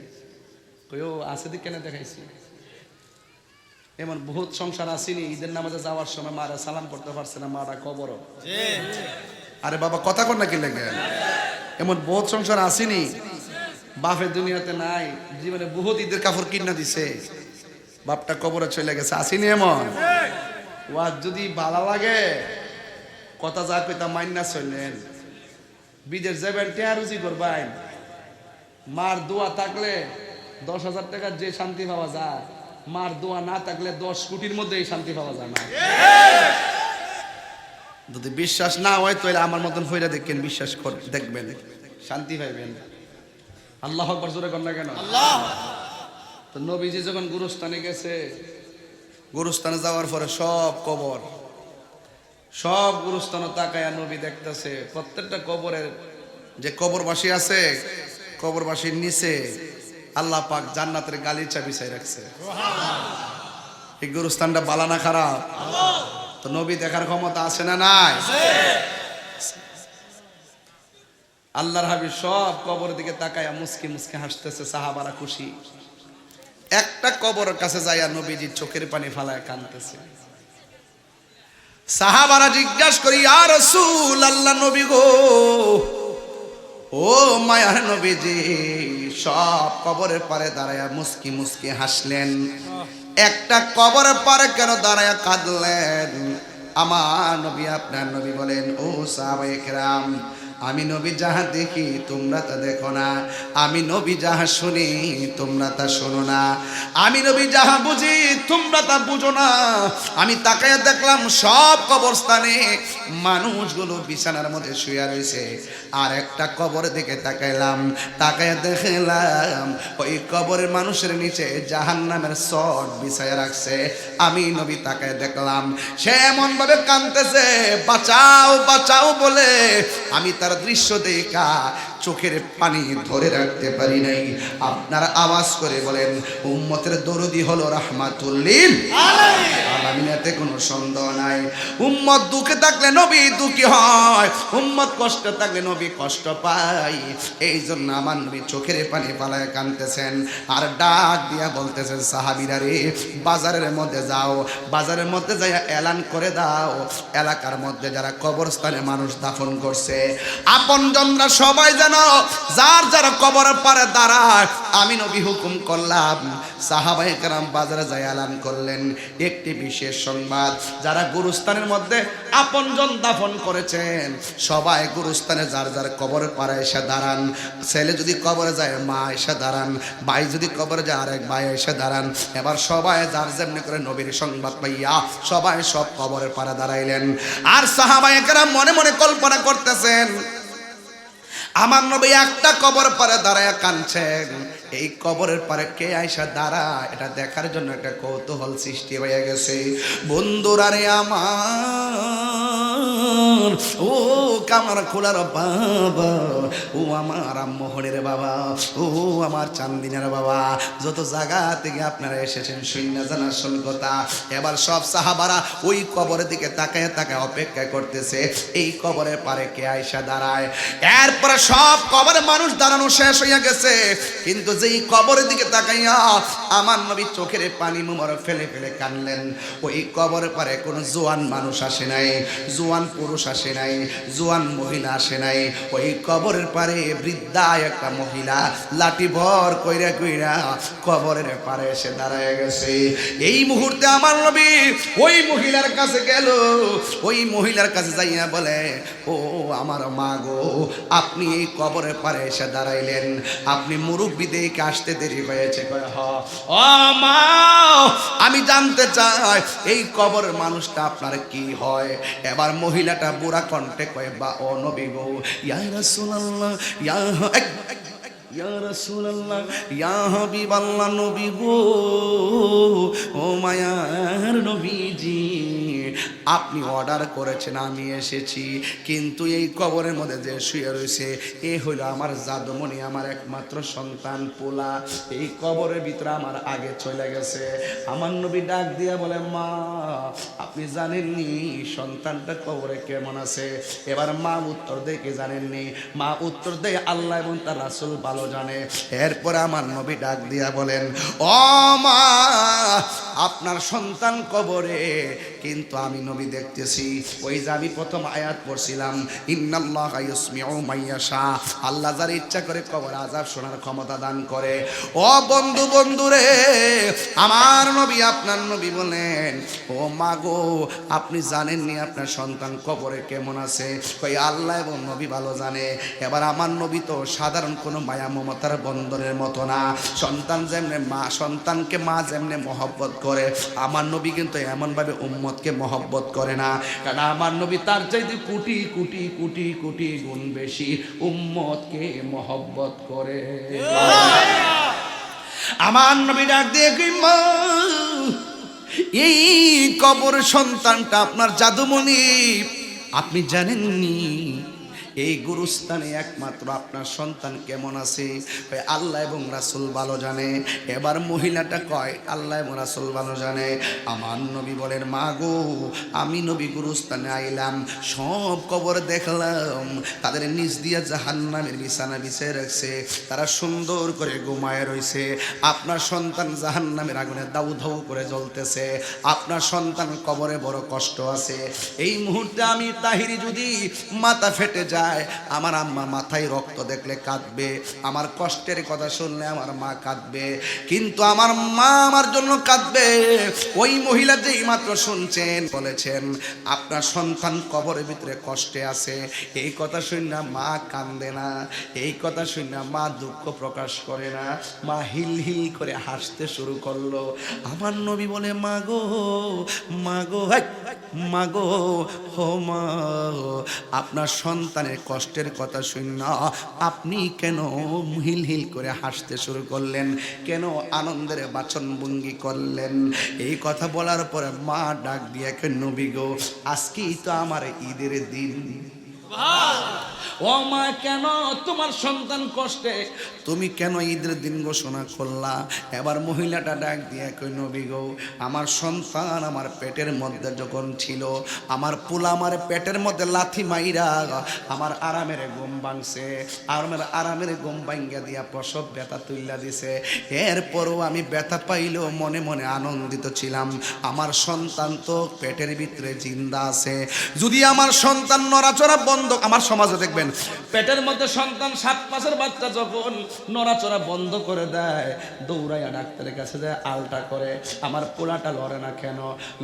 কইও আছে দিক কেন দেখাইছি। এমন বহুত সংসার আসেনি, ঈদের নামাজে যাওয়ার সময় মারা সালাম করতে পারছে না, মারা কবর। আরে বাবা কথা কর না কি লেগে, এমন বহুত সংসার আসেনি, বাপের দুনিয়াতে নাই, জীবনে বহুত ঈদের কাপড় কিনা দিছে, বাপটা কবরে চলে গেছে, আসেনি এমন। ওয়াজ যদি ভালো লাগে, কথা যা কইতা মাইনা চলেন, বিদেশ যাবেন টেয়া রুজি করবেন, মার দোয়া থাকলে 10,000 টাকার যে শান্তি পাওয়া যায়, মার দোয়া না থাকলে 10 কোটির মধ্যে এই শান্তি পাওয়া যায় না। যদি বিশ্বাস না হয় তাহলে আমার মতন হইরা দেখেন, বিশ্বাস দেখবেন, শান্তি পাইবেন। আল্লাহ আকবার জোরে কর না কেন? তো নবীজি যখন গুরুস্থানে গেছে, গুরুস্থানে যাওয়ার পরে সব গুরুস্থানে তাকায়া নবী দেখতেছে প্রত্যেকটা কবরের যে কবরবাসী আছে, কবরবাসীর নিচে আল্লাহ পাক জান্নাতের গালিচা বিছাই রাখছে। এই গুরুস্থানটা বালা না খারাপ? তো নবী দেখার ক্ষমতা আছে না নাই? আল্লাহর হাবিব সব কবর দিকে তাকায়া মুস্কি মুস্কি হাসতেছে, সাহাবারা খুশি। একটা কবরের কাছে যাইয়া নবীজি চোখের পানি ফালায় কাঁদতেছে। সাহাবারা জিজ্ঞাসা করি, ইয়া রাসূল আল্লাহ, নবী গো, ও মায়ার নবীজি, সব কবরের পারে দাঁড়ায়া মুস্কি মুস্কি হাসলেন, একটা কবরের পারে কেন দাঁড়ায়া কাঁদলেন? আমার নবী, আপনার নবী বলেন, ও সাহাবায়ে কেরাম, আমি নবী যাহা দেখি তোমরা তা দেখো না, আমি নবী যাহা শুনি তোমরা তা শোনো না, আমি নবী যাহা বুঝি তোমরা তা বুঝো না। আমি তাকায়া দেখলাম সব কবরস্থানে মানুষগুলো বিছানার মধ্যে শুয়ে রয়েছে, আর একটা কবরের দিকে তাকাইলাম, তাকায়া দেখলাম ওই কবরের মানুষের নিচে জাহান্নামের সট বিছায়া রাখছে। আমি নবী তাকায়া দেখলাম সে এমন ভাবে কাঁদতেছে, বাঁচাও বাঁচাও বলে। আমি তার দৃশ্য দেখা চোখের পানি ধরে রাখতে পারি নাই। আপনারা আওয়াজ করে বলেন, উম্মতের দরদি হলো রাহমাতুল লিল আলামিন, এতে কোনো সন্দেহ নাই। উম্মত দুঃখে থাকলে নবী দুঃখী হয়, উম্মত কষ্টে থাকলে নবী কষ্ট পায়। এই জন্য আমার নবী চোখের পানি ফালায় কাঁদতেছেন, আর ডাক দিয়া বলতেছেন, সাহাবীরা রে, বাজারের মধ্যে যাও, বাজারের মধ্যে যাইয়া এলান করে দাও, এলাকার মধ্যে যারা কবরস্থানে মানুষ দাফন করছে আপনজনরা সবাই যেন যার যার কবরের পারে দাঁড়ায়। আমি নবী হুকুম করলাম, সাহাবায়ে কেরাম বাজারে যাই এলান করলেন, একটি বিশেষ সংবাদ, যারা গুরুস্থানের মধ্যে আপনজন দাফন করেছেন সবাই গুরুস্থানে যার যার কবরের পারে এসে দাঁড়ান। ছেলে যদি কবরে যায় মা এসে দাঁড়ান, ভাই যদি কবরে যায় আরেক ভাই এসে দাঁড়ান। এবার সবাই যার যেমনি করে নবীর সংবাদ পাইয়া সবাই সব কবরের পারে দাঁড়াইলেন। আর সাহাবায়ে কেরাম মনে মনে কল্পনা করতেছেন, আমার নবী একটা কবর পারে দাঁড়ায় কাঁদছেন, এই কবরের পারে কে আইসা দাঁড়ায় এটা দেখার জন্য একটা কৌতূহল সৃষ্টি হয়ে গেছে। বন্ধুরা রে আমার, ও কামার খোলার বাবা, ও আমার আম্মোহনের বাবা, ও আমার চান্দিনের বাবা, যত জায়গা থেকে আপনারা এসেছেন শূন্য জানার কথা। এবার সব সাহাবারা ওই কবরের দিকে তাকায় তাকায় অপেক্ষা করতেছে এই কবরের পারে কে আইসা দাঁড়ায়। এরপরে সব কবরে মানুষ দাঁড়ানো শেষ হইয়া গেছে, কিন্তু যেই কবরের দিকে তাকাইয়া আমার নবী চোখের পানি মুবারক ফেলে ফেলে কাঁদলেন, ওই কবরের পারে কোনো জোয়ান মানুষ আসে নাই, জোয়ান পুরুষ আসে নাই, জোয়ান মহিলা আসে নাই। ওই কবরের পারে বৃদ্ধা একটা মহিলা লাঠি ভর কইরা কইরা কবরের পারে এসে দাঁড়ায় গেছে। এই মুহূর্তে আমার নবী ওই মহিলার কাছে গেল, ওই মহিলার কাছে যাইয়া বলে, ও আমার মা গো, আপনি এই কবরের পারে এসে দাঁড়াইলেন, আপনি মুরব্বি দেখে আসতে দেরি হয়েছে। কয় হ, ও মা, আমি জানতে চাই এই কবরের মানুষটা আপনার কি হয়? এবার মহিলাটা বুড়া কণ্ঠে কয়, বা ও নবী গো, ইয়া রাসূলুল্লাহ, ইয়া রাসূলুল্লাহ, ইয়া হাবিবাল্লাহ, নবী গো, ও মায়ার নবীজি, আপনি অর্ডার করেছেন, আমি এসেছি, কিন্তু এই কবরের মধ্যে যে শুয়ে রয়েছে এ হইল আমার জাদুমণি, আমার একমাত্র সন্তান পোলা, এই কবরের ভিতরে আমার আগে চলে গেছে। আমার নবী ডাক দিয়া বলে, মা, আপনি জানেননি সন্তানটা কবরে কেমন আছে? এবার মা উত্তর দেয়, কি জানেননি? মা উত্তর দেয়, আল্লাহ এবং তার রাসূল ভালো জানে। এরপরে আমার নবী ডাক দিয়া বলেন, ও মা, আপনার সন্তান কবরে, কিন্তু আমি নবী দেখতেছি ওই যে আমি প্রথম আয়াত পড়ছিলাম, ইন্নাল্লাহা ইউসমিউ মাইয়াশা, আল্লাহ যার ইচ্ছা করে কবর আযাব শোনার ক্ষমতা দান করে। ও বন্ধু, বন্ধুরে আমার নবী, আপনার নবী বলেন, ও মা গো, আপনি জানেননি আপনার সন্তান কবরে কেমন আছে? কই আল্লাহ এবং নবী ভালো জানে। এবার আমার নবী তো সাধারণ কোনো মায়া মমতার বন্ধনের মতো না, সন্তান যেমনে মা, সন্তানকে মা যেমনে মহব্বত করে, আমার নবী কিন্তু এমনভাবে উম্মতকে মহব্বত মহব্বত করে না, কারণ আমার নবী তার চাইতে কোটি কোটি কোটি কোটি গুণ বেশি উম্মতকে মহব্বত করে। আমার নবী ডাক দিয়ে কই, মা এই কবর সন্তানটা আপনার জাদুমণি, আপনি জানেননি এই গুরুস্থানে একমাত্র আপনার সন্তান কেমন আছে? আল্লাহ এবং রাসূল ভালো জানে। এবার মহিলাটা কয়, আল্লাহ এবং রাসূল ভালো জানে। আমার নবী বলেন, মা গো, আমি নবী গুরুস্থানে আইলাম, সব কবর দেখলাম, তাদের নিচ দিয়া জাহান্নামের বিছানা বিছিয়ে রাখছে, তারা সুন্দর করে ঘুমায় রইছে। আপনার সন্তান জাহান্নামের আগুনে দাউ দাউ করে জ্বলতেছে, আপনার সন্তান কবরে বড় কষ্ট আছে। এই মুহূর্তে আমি তাহিরি যদি মাথা ফেটে যায়, আমার আম্মা মাথায় রক্ত দেখলে কাঁদবে, আমার কষ্টের কথা শুনলে আমার মা কাঁদবে, কিন্তু আমার মা আমার জন্য কাঁদবে। ওই মহিলা যেই মাত্র শুনছেন, বলেছেন আপনার সন্তান কবরের ভিতরে কষ্টে আছে, এই কথা শুনে মা কান্দে না, এই কথা শুনে মা দুঃখ প্রকাশ করে না, মা হিল হিল করে হাসতে শুরু করলো। আমার নবী বলে, মা গো, মা গো, মা গো, হো মা, আপনার সন্তানের কষ্টের কথা শুনে আপনি কেন হিল হিল করে হাসতে শুরু করলেন, কেন আনন্দের বাচনভঙ্গি করলেন? এই কথা বলার পরে মা ডাক দিয়ে, নবী গো, আজকেই তো আমার ঈদের দিন। ও মা, কেন তোমার সন্তান কষ্টে, তুমি কেন ঈদের দিন ঘোষণা করলা? এবার মহিলাটা ডাক দিয়ে কই, নবী গো, আমার সন্তান আমার পেটের মধ্যে যখন ছিল, আমার পোলা আমার পেটের মধ্যে লাথি মাইরা আমার আরামের ঘুম ভাঙছে, আরামের ঘুম ভাঙ্গা দিয়া প্রসব ব্যথা তুইলা দিছে। এরপরও আমি ব্যথা পাইলেও মনে মনে আনন্দিত ছিলাম, আমার সন্তান তো পেটের ভিতরে জিন্দা আছে। যদি আমার সন্তান নড়াচড়া বন্ধ, আমার সমাজে দেখবেন পেটের মধ্যে সন্তান 7 মাসের বাচ্চা যখন নড়াচড়া বন্ধ করে দেয়, দৌড়াইয়া ডাক্তারের কাছে যায়, আলটা করে, আমার পোলাটা লড়ে না কেন?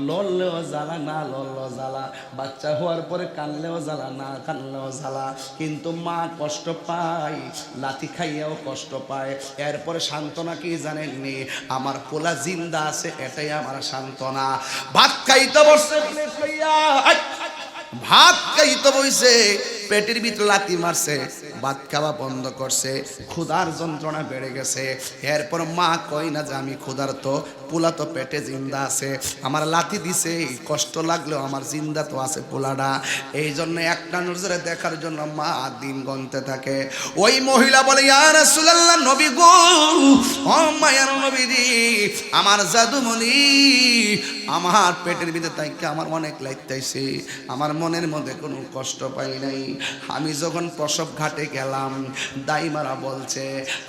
লড়লেও জ্বালা, না লড়লেও জ্বালা, বাচ্চা হওয়ার পরে কানলেও জ্বালা, না কানলেও জ্বালা, কিন্তু মা কষ্ট পায়, লাথি খাইয়াও কষ্ট পায়। এরপরে সান্ত্বনা কি জানেননি? আমার পোলা জিন্দা আছে, এটাই আমার সান্ত্বনা। ভাত খাইতে বসে, ভাত খাইতে বইছে, পেটের ভিতরে লাথি মারছে, ভাত খাওয়া বন্ধ করছে, ক্ষুধার যন্ত্রণা বেড়ে গেছে। এরপর মা কই না যে আমি ক্ষুধার্ত, পোলা তো পেটে জিন্দা আছে, আমার লাথি দিছে, কষ্ট লাগলেও আমার জিন্দা তো আছে পোলাটা। এই জন্য একটা নজরে দেখার জন্য মা দিন গণতে থাকে। ওই মহিলা বলে, ইয়া রাসূলুল্লাহ, নবী গো, ও মায়ার নবীজি, আমার জাদুমণি আমার পেটের ভিতরে তাইকে আমার অনেক লাগতেছে, আমার মনের মধ্যে কোনো কষ্ট পাই নাই। আমি যখন প্রসব ঘাটে গেলাম, দাইমারা বলছে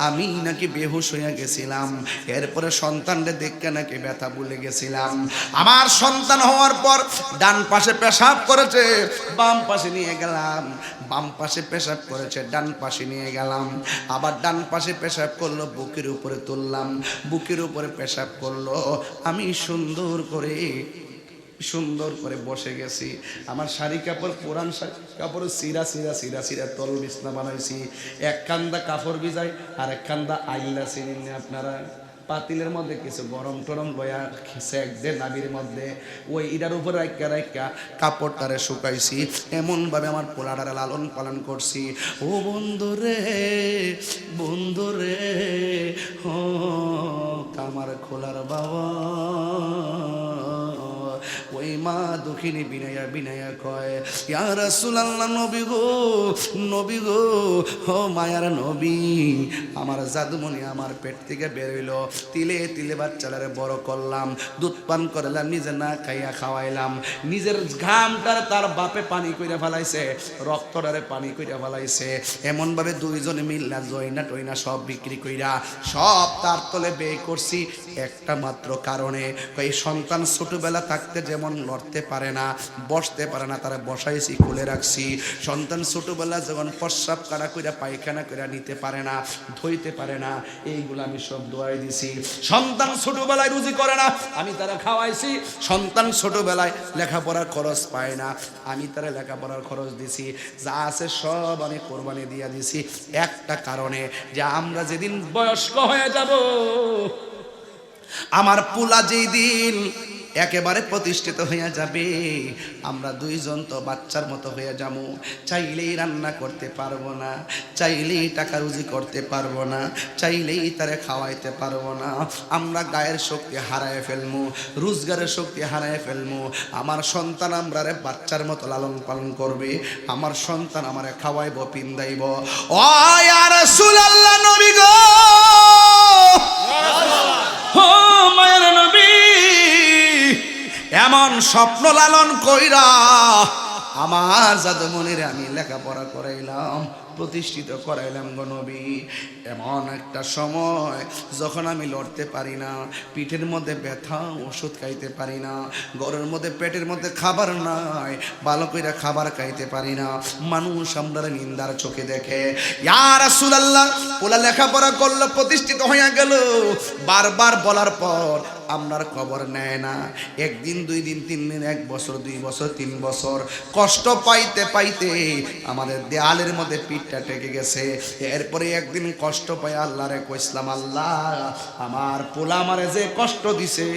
আমি নাকি বেহুশ হয়ে গেছিলাম, এরপরে সন্তানকে দেখতে নাকি ব্যথা ভুলে গেছিলাম। আমার সন্তান হওয়ার পর ডান পাশে পেশাব করেছে, বাম পাশে নিয়ে গেলাম, বাম পাশে পেশাব করেছে, ডান পাশে নিয়ে গেলাম, আবার ডান পাশে পেশাব করলো, বুকের উপরে তুললাম, বুকের উপরে পেশাব করলো। আমি সুন্দর করে বসে গেছি, আমার শাড়ি কাপড়, পুরান শাড়ি কাপড় সিরা সিরা সিরা সিরা তল বিছনা বানাইছি, এক কান্দা কাপড় ভিজাই আর এক কান্দা আইলা, চিনেন আপনারা? পাতিলের মধ্যে কিছু গরম টরম লয়া সেক দে নাবির মধ্যে, ওই ইটার উপরে রাইকা কাপড়টারে শুকাইছি, এমনভাবে আমার পোলাটারে লালন পালন করছি। ও বন্ধুরে, বন্ধুরে, ও আমার খোলার বাবা, ওই মা দুঃখিনী বিনয়া বিনয়া কয়, ইয়া রাসূলুল্লাহ, নবী গো, নবী গো, ও মায়ার নবী, আমার জাদুমণি আমার পেট থেকে বের হইলো, তিলে তিলে বাচ্চাটারে বড় করলাম, দুধ পান করালাম, নিজে না খাইয়া খাওয়াইলাম, নিজের ঘামটার তার বাপে পানি কইরা ফেলাইছে, রক্তটারে পানি কইরা ফেলাইছে, এমনভাবে দুইজনে মিল্লা জয়না টয়না সব বিক্রি কইরা সব তার তলে ব্যয় করছি একটা মাত্র কারণে, এই সন্তান ছোটবেলা থাকতে যেমন লড়তে পারে না, বসতে পারে না, তারা বসাইছি, খুলে রাখছি। সন্তান ছোটবেলা যখন প্রস্রাব কাটা কইরা পায়খানা কইরা নিতে পারে না, ধুইতে পারে না, এইগুলো আমি সব দোয়াই দিছি। সন্তান ছোটবেলায় রুজি করে না, আমি তারা খাওয়াইছি। সন্তান ছোটবেলায় লেখাপড়ার খরচ পায় না, আমি তারা লেখাপড়ার খরচ দিছি, যা আছে সব আমি কোরবানি দিয়ে দিছি একটা কারণে, যে আমরা যেদিন বয়স্ক হয়ে যাব, আমার পোলা যেই দিন একেবারে প্রতিষ্ঠিত হইয়া যাবে। আমরা দুইজন তো বাচ্চার মতো হয়ে যাবো, চাইলেই রান্না করতে পারবো না, চাইলেই টাকা রুজি করতে পারবো না, চাইলেই তারে খাওয়াইতে পারবো না। আমরা গায়ের শক্তি হারায় ফেলবো, রোজগারের শক্তি হারায় ফেলবো। আমার সন্তান আমরারে বাচ্চার মতো লালন পালন করবে, আমার সন্তান আমারে খাওয়াইব পিন্দাইব। ও ইয়া রাসূলুল্লাহ নবী গো, ও মায়ের নবী, এমন স্বপ্ন লালন কইরা আমার জাদুমনিরে আমি লেখাপড়া করাইলাম, প্রতিষ্ঠিত করাইলাম গো নবী। এমন একটা সময় যখন আমি লড়তে পারি না, পিঠের মধ্যে ব্যথা, ওষুধ খাইতে পারি না, ঘরের মধ্যে পেটের মধ্যে খাবার নাই, ভালো করে খাবার খাইতে পারি না, মানুষ আমরা নিন্দার চোখে দেখে। ইয়া রাসূলুল্লাহ, ওলা লেখাপড়া করলো, প্রতিষ্ঠিত হইয়া গেল, বারবার বলার পর আপনার খবর নেয় না। একদিন, 2 দিন, 3 দিন, 1 বছর, 2 বছর, 3 বছর কষ্ট পাইতে পাইতে আমাদের দেয়ালের মধ্যে পিঠটা টেকে গেছে। এরপরে একদিন কষ্ট পাই আল্লাহরে কইছিলাম, আল্লাহ আমার পোলা আমারে যে কষ্ট দিছে,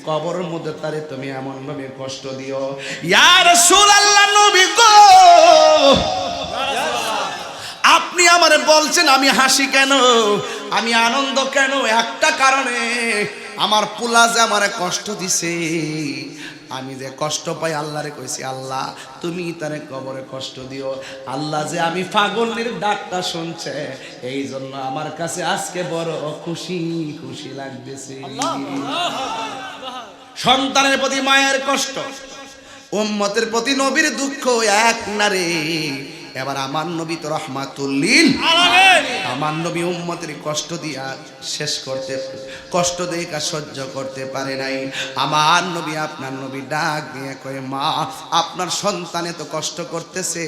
কবরের মধ্যে তারে তুমি এমন ভাবে কষ্ট দিও। ইয়া রাসূলুল্লাহ নবী গো, আপনি আমারে বলছেন আমি হাসি কেন, আমি আনন্দ কেন? একটা কারণে, আমার পোলা যে আমারে কষ্ট দিছে, আমি যে কষ্ট পাই আল্লাহরে কইছি, আল্লাহ তুমি তারে কবরে কষ্ট দিও। আল্লাহ যে আমি পাগলের ডাকটা শুনছে, এই জন্য আমার কাছে আজকে বড় খুশি খুশি লাগতেছে। সন্তানের প্রতি মায়ের কষ্ট, উম্মতের প্রতি নবীর দুঃখ এক না রে। এবার আমার নবী তো রহমাতুল লিল আলামিন, আমার নবী উম্মতের কষ্ট দিয়া শেষ করতে, কষ্ট দেখা সহ্য করতে পারে নাই। আমার নবী, আপনার নবী ডাক দিয়ে কয়ে, মা আপনার সন্তানে তো কষ্ট করতেছে,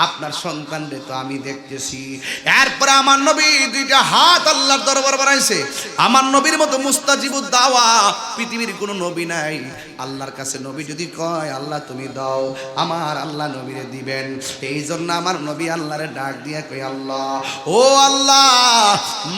আপনার সন্তানরে তো আমি দেখতেছি। এরপরে আমার নবী 2টা হাত আল্লাহর দরবার বাড়াইছে। আমার নবীর মতো মুস্তাজিবুদ দাওয়া পৃথিবীর কোনো নবী নাই। আল্লাহর কাছে নবী যদি কয় আল্লাহ তুমি দাও, আমার আল্লাহ নবীরে দিবেন। এই জন্য আমার নবী আল্লাহরে ডাক দিয়ে কই, আল্লাহ ও আল্লাহ,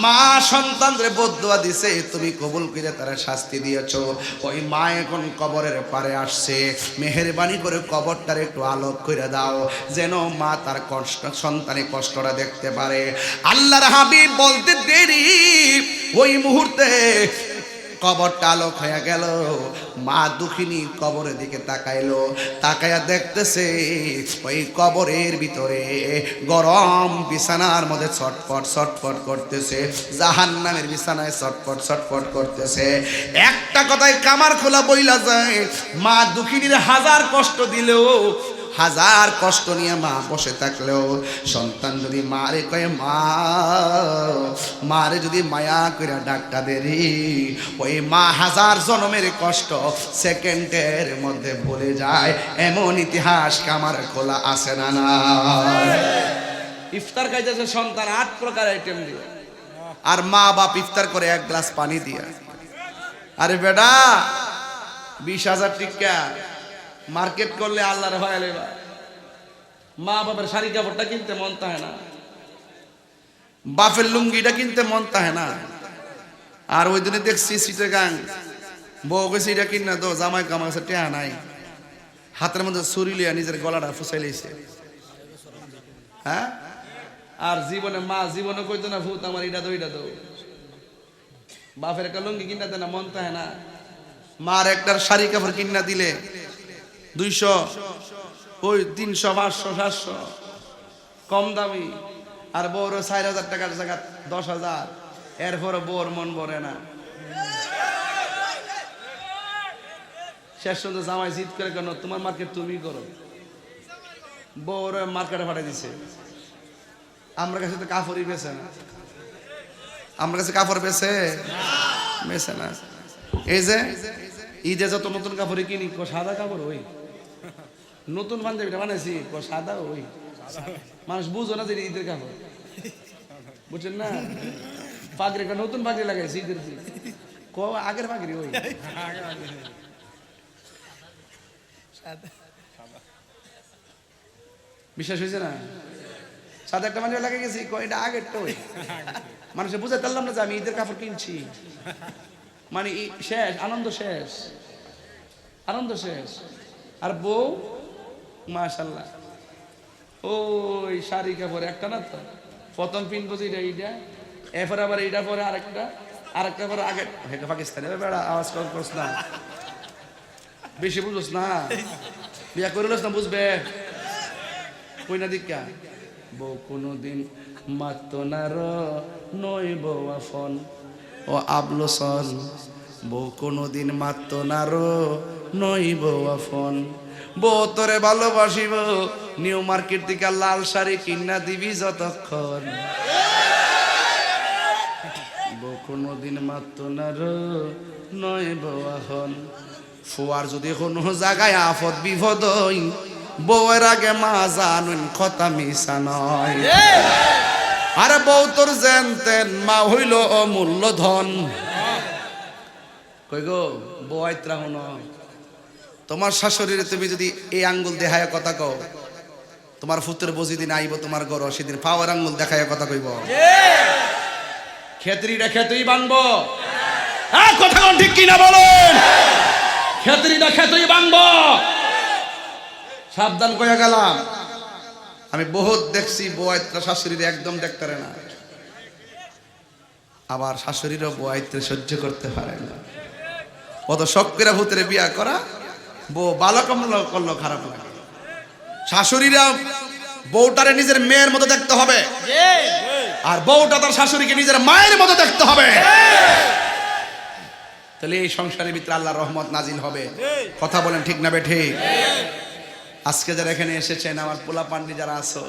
মা সন্তানরে বদদুয়া দিছে, তুমি কবুল করে তারা শাস্তি দিয়েছো। ওই মা এখন কবরের পারে আসছে, মেহেরবানি করে কবরটার একটু আলোক করে দাও, যেন মা তার কষ্ট, সন্তানের কষ্টটা দেখতে পারে। আল্লাহর হাবিব বলতে দেরি, ওই মুহূর্তে কবরটা আলোক হয়ে গেল। মা দুঃখিনী কবরের দিকে তাকাইলো, তাকায়া দেখতেছে ওই কবরের ভিতরে গরম বিছানার মধ্যে ছটফট ছটফট করতেছে, জাহান্নামের বিছানায় ছটফট ছটফট করতেছে। একটা কথায় কামার খোলা বইলা যায়, মা দুঃখিনীর হাজার কষ্ট দিলেও, হাজার কষ্ট নিয়ে মা বসে থাকলেও, সন্তান যদি মারে কয়ে মা, মারে যদি মায়া করে ডাকটা দেরি, ওই মা হাজার জন্মের কষ্ট সেকেন্ডের মধ্যে ভুলে যায়। এমন ইতিহাস কামার খোলা আছে না না? ইফতার খাইতেছে সন্তান 8 প্রকার আইটেম দিয়ে, আর মা বাপ ইফতার করে 1 গ্লাস পানি দিয়া। আরে বেটা 20,000 টিকা মার্কেট করলে আল্লাহর ভয় লেবা। মা বাবার শাড়ি কাপড়টা কিনতে মন তাহে না, বাপের লুঙ্গিটা কিনতে মন তাহে না। আর ওই দিনে দেখছি সিটে গাং বউ গেছে এটা কিনা দো, জামাই কামাইছে টেহা নাই, হাতের মধ্যে ছুরি লিয়া নিজের গলাটা ফুসাই লাইছে। হ্যাঁ, আর জীবনে মা জীবনে কইতো না ভূত আমার এটা দো এটা দো। বাপের একটা লুঙ্গি কিনা দেয় না, মন তাহে না। মার একটা শাড়ি কাপড় কিনা দিলে 200, ওই 300, 500, 700 কম দামি। আর বউর 4,000 টাকার জায়গা 10,000, এরপর বউর মন ভরে না। শেষ পর্যন্ত জামাই জিদ করে, কেন তোমার মার্কেট তুমি করো, বউর মার্কেটে পাঠিয়ে দিছে। আমার কাছে তো কাপড়ই বেছে না, আমার কাছে কাপড় বেছে না। এই যে ঈদে যত নতুন কাপড় কিনি, সাদা কাপড় ওই নতুন পাঞ্জাবিটা বানাইছি, সাদা ওই। মানুষ বুঝো না যে ঈদের কাপড়, বুঝছেন না? পাগড়ি একটা নতুন পাগড়ি লাগাইছি ঈদের, আগের পাগড়ি ওই। বিশ্বাস হয়েছে না? সাদা একটা পাঞ্জাবি লাগাই গেছি, এটা আগেরটা ওই। মানুষে বুঝাতে পারলাম না যে আমি ঈদের কাপড় কিনছি, মানে শেষ, আনন্দ শেষ। আনন্দ শেষ। আর বউ মাশাল্লাহ ওই শাড়ি কাপড় একটা না তো, প্রথম পিনবো যেটা এইটা, এরপর আবার এইটা পরে আরেকটা পরে আগে পাকিস্তানি বেড়া আওয়াজ করছ না, বেশি বুঝোস না, বিয়া করিলস না বুঝবে কই না দীক্ষা। বউ কোনোদিন মাত্ত না র নই বউ আফন ও আবলোসন, বউ কোনোদিন মাত্ত না র নই বউ আফন, বউ তোরে ভালোবাসিব নিউ মার্কেট থেকে লাল শাড়ি কিনা দিবি যতক্ষণ, বউ কোনোদিন মাত্ত না র নই বউ আফন। ফুয়ার যদি কোনো জায়গায় আফত বিপদ হই, বউয়ের আগে মা জানুন কথা মিশা নয়। আরে বউ তোর জানতেন মা হইল অমূল্য ধন। কই গো বউ আইত্রা হন, তোমার শাশুড়ির তুমি যদি এই আঙ্গুল দেখায় কথা কও, তোমার ফুতের বজি দিন আইব তোমার ঘর, সেদিন পাওয়ার আঙ্গুল দেখায় কথা কইব, খেতরিটা খেতেই বানবো। হ্যাঁ কথা কোন ঠিক কিনা বলেন, খেতরিটা খেতেই বানবো। সাবধান কইয়া গেলাম, আমি বহুত দেখছি বউয়াইত্রা শাশুড়ির একদম দেখতে পারে না, আবার শাশুড়িরও বউয়াইত্রে সহ্য করতে পারে না। কত শখ করে ভূতের বিয়া করা, বউ ভালো করলো খারাপ লাগে। শাশুড়িরা বউটারে নিজের মেয়ের মতো দেখতে হবে, আর বউটা তার শাশুড়িকে নিজের মায়ের মতো দেখতে হবে, তাহলে এই সংসারের ভিতরে আল্লাহর রহমত নাজিল হবে। কথা বলেন ঠিক না বেঠিক? আজকে যারা এখানে এসেছেন, আমার পোলা পান্ডি যারা আছো,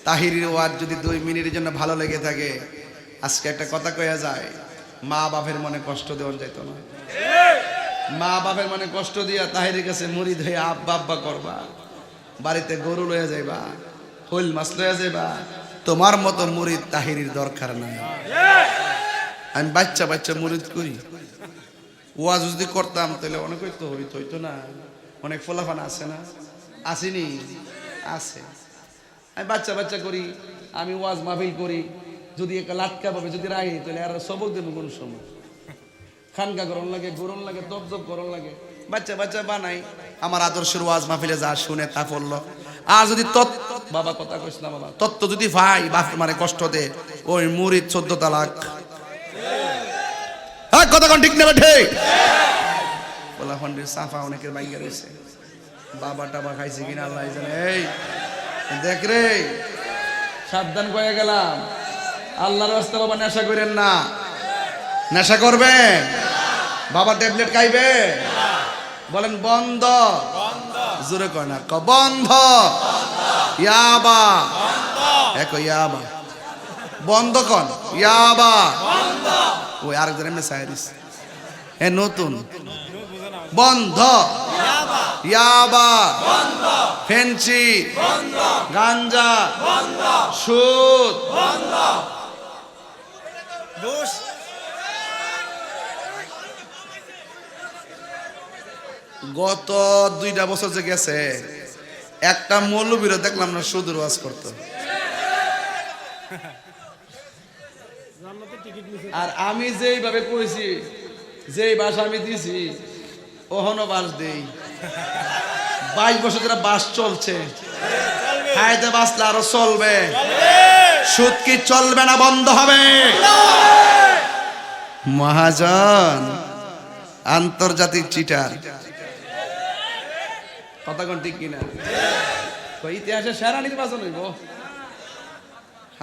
তাহিরির ওয়াজ যদি 2 মিনিটের জন্য ভালো লেগে থাকে, আজকে একটা কথা কয়া যায়, মা বাপের মনে কষ্ট দেওয়া যাইতো না। মা বাপের মনে কষ্ট দিয়া তাহিরের কাছে মুরিদ হয়ে আব্বা আব্বা করবা, বাড়িতে গরু লয়ে যাইবা, হইল মাছ লয়ে যাইবা, তোমার মতো মুরিদ তাহিরির দরকার নাই। আমি বাচ্চা বাচ্চা মুরিদ করি, ওয়াজ যদি করতাম তাহলে অনেক হইতো না, অনেক ফোলাফান আছে না, আসেনি আছে। আমি বাচ্চা বাচ্চা করি, আমি ওয়াজ মাহফিল করি, যদি একটা লাটকা পাবে যদি রাখি তাহলে আর সবক দেবো কোন সময়, খানকা গরম লাগে দপ গরম লাগে, বাচ্চা বাচ্চা বানাই। আমার আদর্শের ওয়াজ মাহফিলে যা শুনে তা পড়লো, আর যদি বাবা কথা কইস না বাবা, তত্ত্ব যদি ভাই বাপ মানে কষ্ট দে, ওই মুরিদ 14 তালাক। কথা কোন ঠিক নেবে ঠিক? বলা ফন্ডের সাফা অনেকের বাইঙ্গা রয়েছে, বাবা টাবা খাইছে কিনা আল্লাহ জানে। এই দেখ রে, সাবধান কয়ে গেলাম, আল্লাহর রাস্তা বাবা নেশা করেন না। নেশা করবেন বাবা, ট্যাবলেট খাইবে, বলেন বন্ধ, জোরে কয় না, বন্ধ, ইয়াবা একো ইয়াবা বন্ধ কন, ইয়াবা ওই আরেকজন এমনি সাইরিস এ নতুন বন্ধ, ইয়াবা ফেন্সি, গাঞ্জা, সুদ, গত 2টা বছর যে গেছে, একটা মৌলবীরও দেখলাম না সুদের ওয়াজ করতো। আর আমি যেইভাবে কইছি, যেই বাস আমি দিছি, ওহনো বাস দেই। 22 বছর ধরে বাস চলছে, খাইতে বাসলে আরো চলবে। সুদ কি চলবে না, বন্ধ হবে? মহাজন আন্তর্জাতিক চিটার, কথা কোন ঠিক কিনা? ইতিহাসে সেরা নির্বাচন হইব,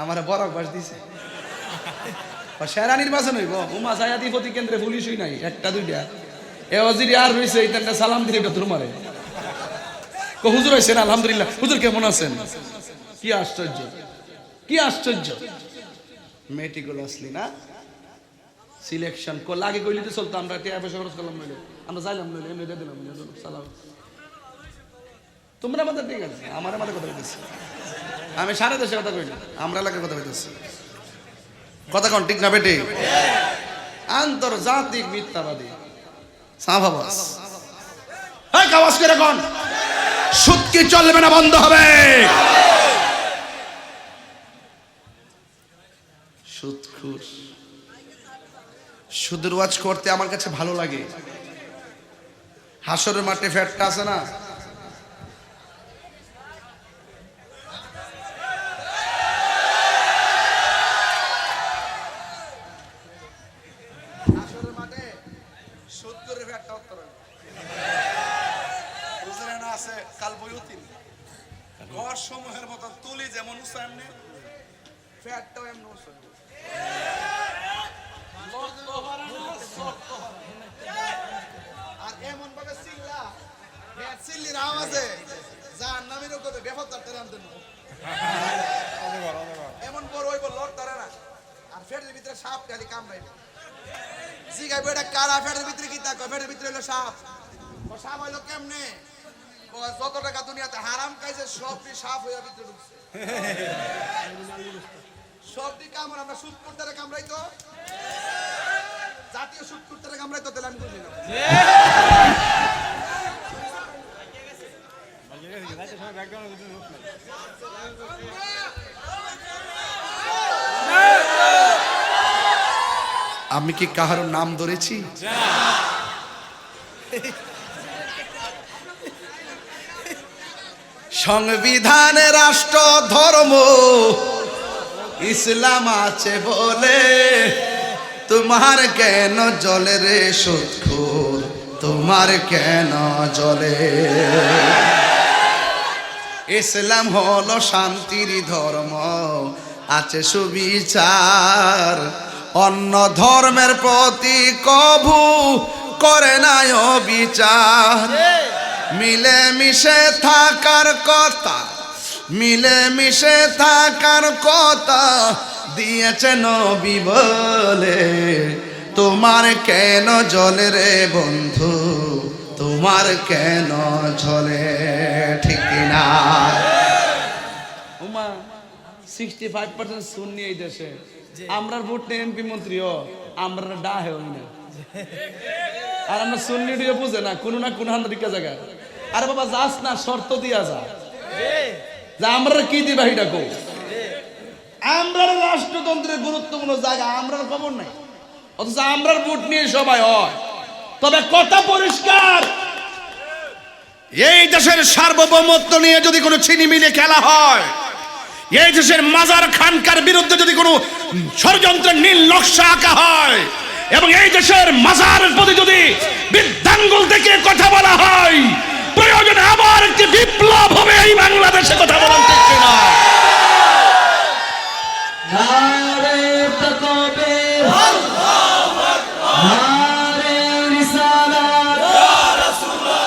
আমার বরফ বাস দিছে, সেরা নির্বাচন হইব। উমা সায়াদি প্রতি কেন্দ্রে পুলিশই নাই, একটা 2টা এ অজিরি আর রইছে, এইটা সালাম দিলে এটা তোর মারে। হুজুর হইছেন আলহামদুলিল্লাহ, হুজুর কেমন আছেন? কি আশ্চর্য, কি আশ্চর্য। মেটিগুলো আসলি না সিলেকশন লাগে কইলি তো চলতো, আমরা টিয়া পয়সা খরচ করলাম নইলে, আমরা যাইলাম নইলে এমনি দিয়ে দিলাম সালাম। তোমরা আমাদের ঠিক আছে, আমার আমাদের কথা বলতেছি, আমি সারা দেশের কথা কই না, আমরা এলাকার কথা বলতেছি। কথা কোন ঠিক না বেটি? আন্তর্জাতিক মিথ্যাবাদী সাফাবাস। এই আওয়াজ করে কোন সুদ কি চলবে না, বন্ধ হবে? সুদখোর। সুদের ওয়াজ করতে আমার কাছে ভালো লাগে, হাসরের মাঠে ফ্যাটটা আছে না, হাসরের মাঠে 70 এর ফ্যাটটা উত্তর বুঝলেন না আছে কাল বইউতিন ঘর সমূহের মতো তুলি যেমন উসামনে ফ্যাটটাও এমন উসাম আর এমন ভাবে চিল্লা ফ্যাট চিল্লির আওয়াজে জাহান্নামের উপরে বেফাতার টান দেন এমন বড় হইব লট তারা না আর ফ্যাটের ভিতরে সাপ খালি কামড়াইবে জিগাইবে এটা কারা ফ্যাটের ভিতরে কি তাকো ফ্যাটের ভিতরে হলো সাপ ও সাপ হইলো কেমনে ও যত টাকা দুনিয়াতে হারাম খাইছে সবই সাপ হইয়া ভিতরে ঢুকছে সবই কামড় আমরা সুদ করতে কামড়াইতো জাতীয় সুদ করতে কামড়াইতো তাহলে আমি বুঝি না আমি কি কাহার নাম ধরেছি? সংবিধানে রাষ্ট্র ধর্ম ইসলাম আছে বলে তোমার কেন জলে রে সুদখোর, তোমার কেন জলে? ইসলাম হলো শান্তির ধর্ম, আছে সুবিচার, অন্য ধর্মের প্রতি কভু করে না বিচার। মিলে মিশে থাকার কথা, মিলে মিশে থাকার কথা দিয়েছে নবী বলে তোমার কেন জলে রে বন্ধু, তোমার কেন জলে? ঠিক না? 65% সুন্নি এই দেশে, আমরার ভোট নেই এমপি মন্ত্রীও, আমরা ডাহে হই না। আর আমরা সুন্নি দিয়ে বুঝে না কোন না কোন হান্দিকা জায়গায়। আরে বাবা যাস না, শর্ত দিয়া যা, যা আমরা কি দিবা এটা কো। আমরা রাষ্ট্রতন্ত্রের গুরুত্বপূর্ণ জায়গা, আমরা খবর নাই, অথচ আমরার ভোট নিয়ে সবাই হয়। তবে কথা পরিষ্কার, এই দেশের সার্বভৌমত্ব নিয়ে যদি কোনো ছিনিমিনি খেলা হয়, এই দেশের মাজার খানকার বিরুদ্ধে যদি কোনো ষড়যন্ত্রের নীল নকশা আঁকা হয়, এবং এই দেশের মাজারের প্রতি যদি বৃদ্ধাঙ্গুল থেকে কথা বলা হয়, প্রয়োজনে আবার একটি বিপ্লব হবে এই বাংলাদেশে। কথা বলেন ঠিক কিনা? নারে তাকবীর, আল্লাহু আকবার, নারে রিসালাত, ইয়া রাসূলুল্লাহ,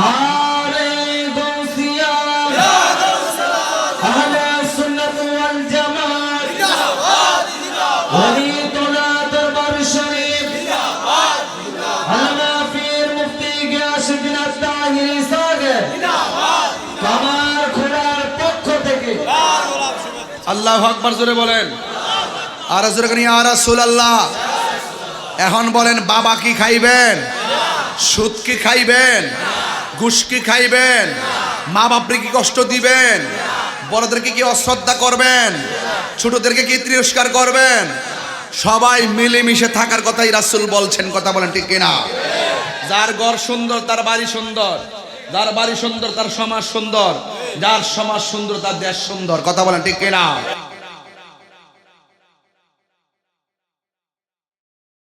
নারে গাউসিয়া, ইয়া গাউসুল্লাহ, আহলে সুন্নাত ওয়াল জামাত, জিন্দাবাদ জিন্দাবাদ, ওলিতুল্লাহ দরবার শরীফ, জিন্দাবাদ জিন্দাবাদ, আলমা পীর মুফতি গিয়াসউদ্দিন আত-তাহিরি সাহেব, জিন্দাবাদ জিন্দাবাদ, কামার খোলার পক্ষ থেকে আল্লাহু আকবার জোরে বলেন, আর জোরে করেন ইয়া রাসূলুল্লাহ। এখন বলেন, বাবা কি খাইবেন? সুদ কি খাইবেন? ঘুষ কি খাইবেন? মা বাপরে কি কষ্ট দিবেন? বড়দেরকে কি অশ্রদ্ধা করবেন? ছোটদেরকে কি তিরস্কার করবেন? সবাই মিলেমিশে থাকার কথাই রাসূল বলছেন। কথা বলেন ঠিক কিনা? যার ঘর সুন্দর তার বাড়ি সুন্দর, যার বাড়ি সুন্দর তার সমাজ সুন্দর, যার সমাজ সুন্দর তার দেশ সুন্দর। কথা বলেন ঠিক কিনা?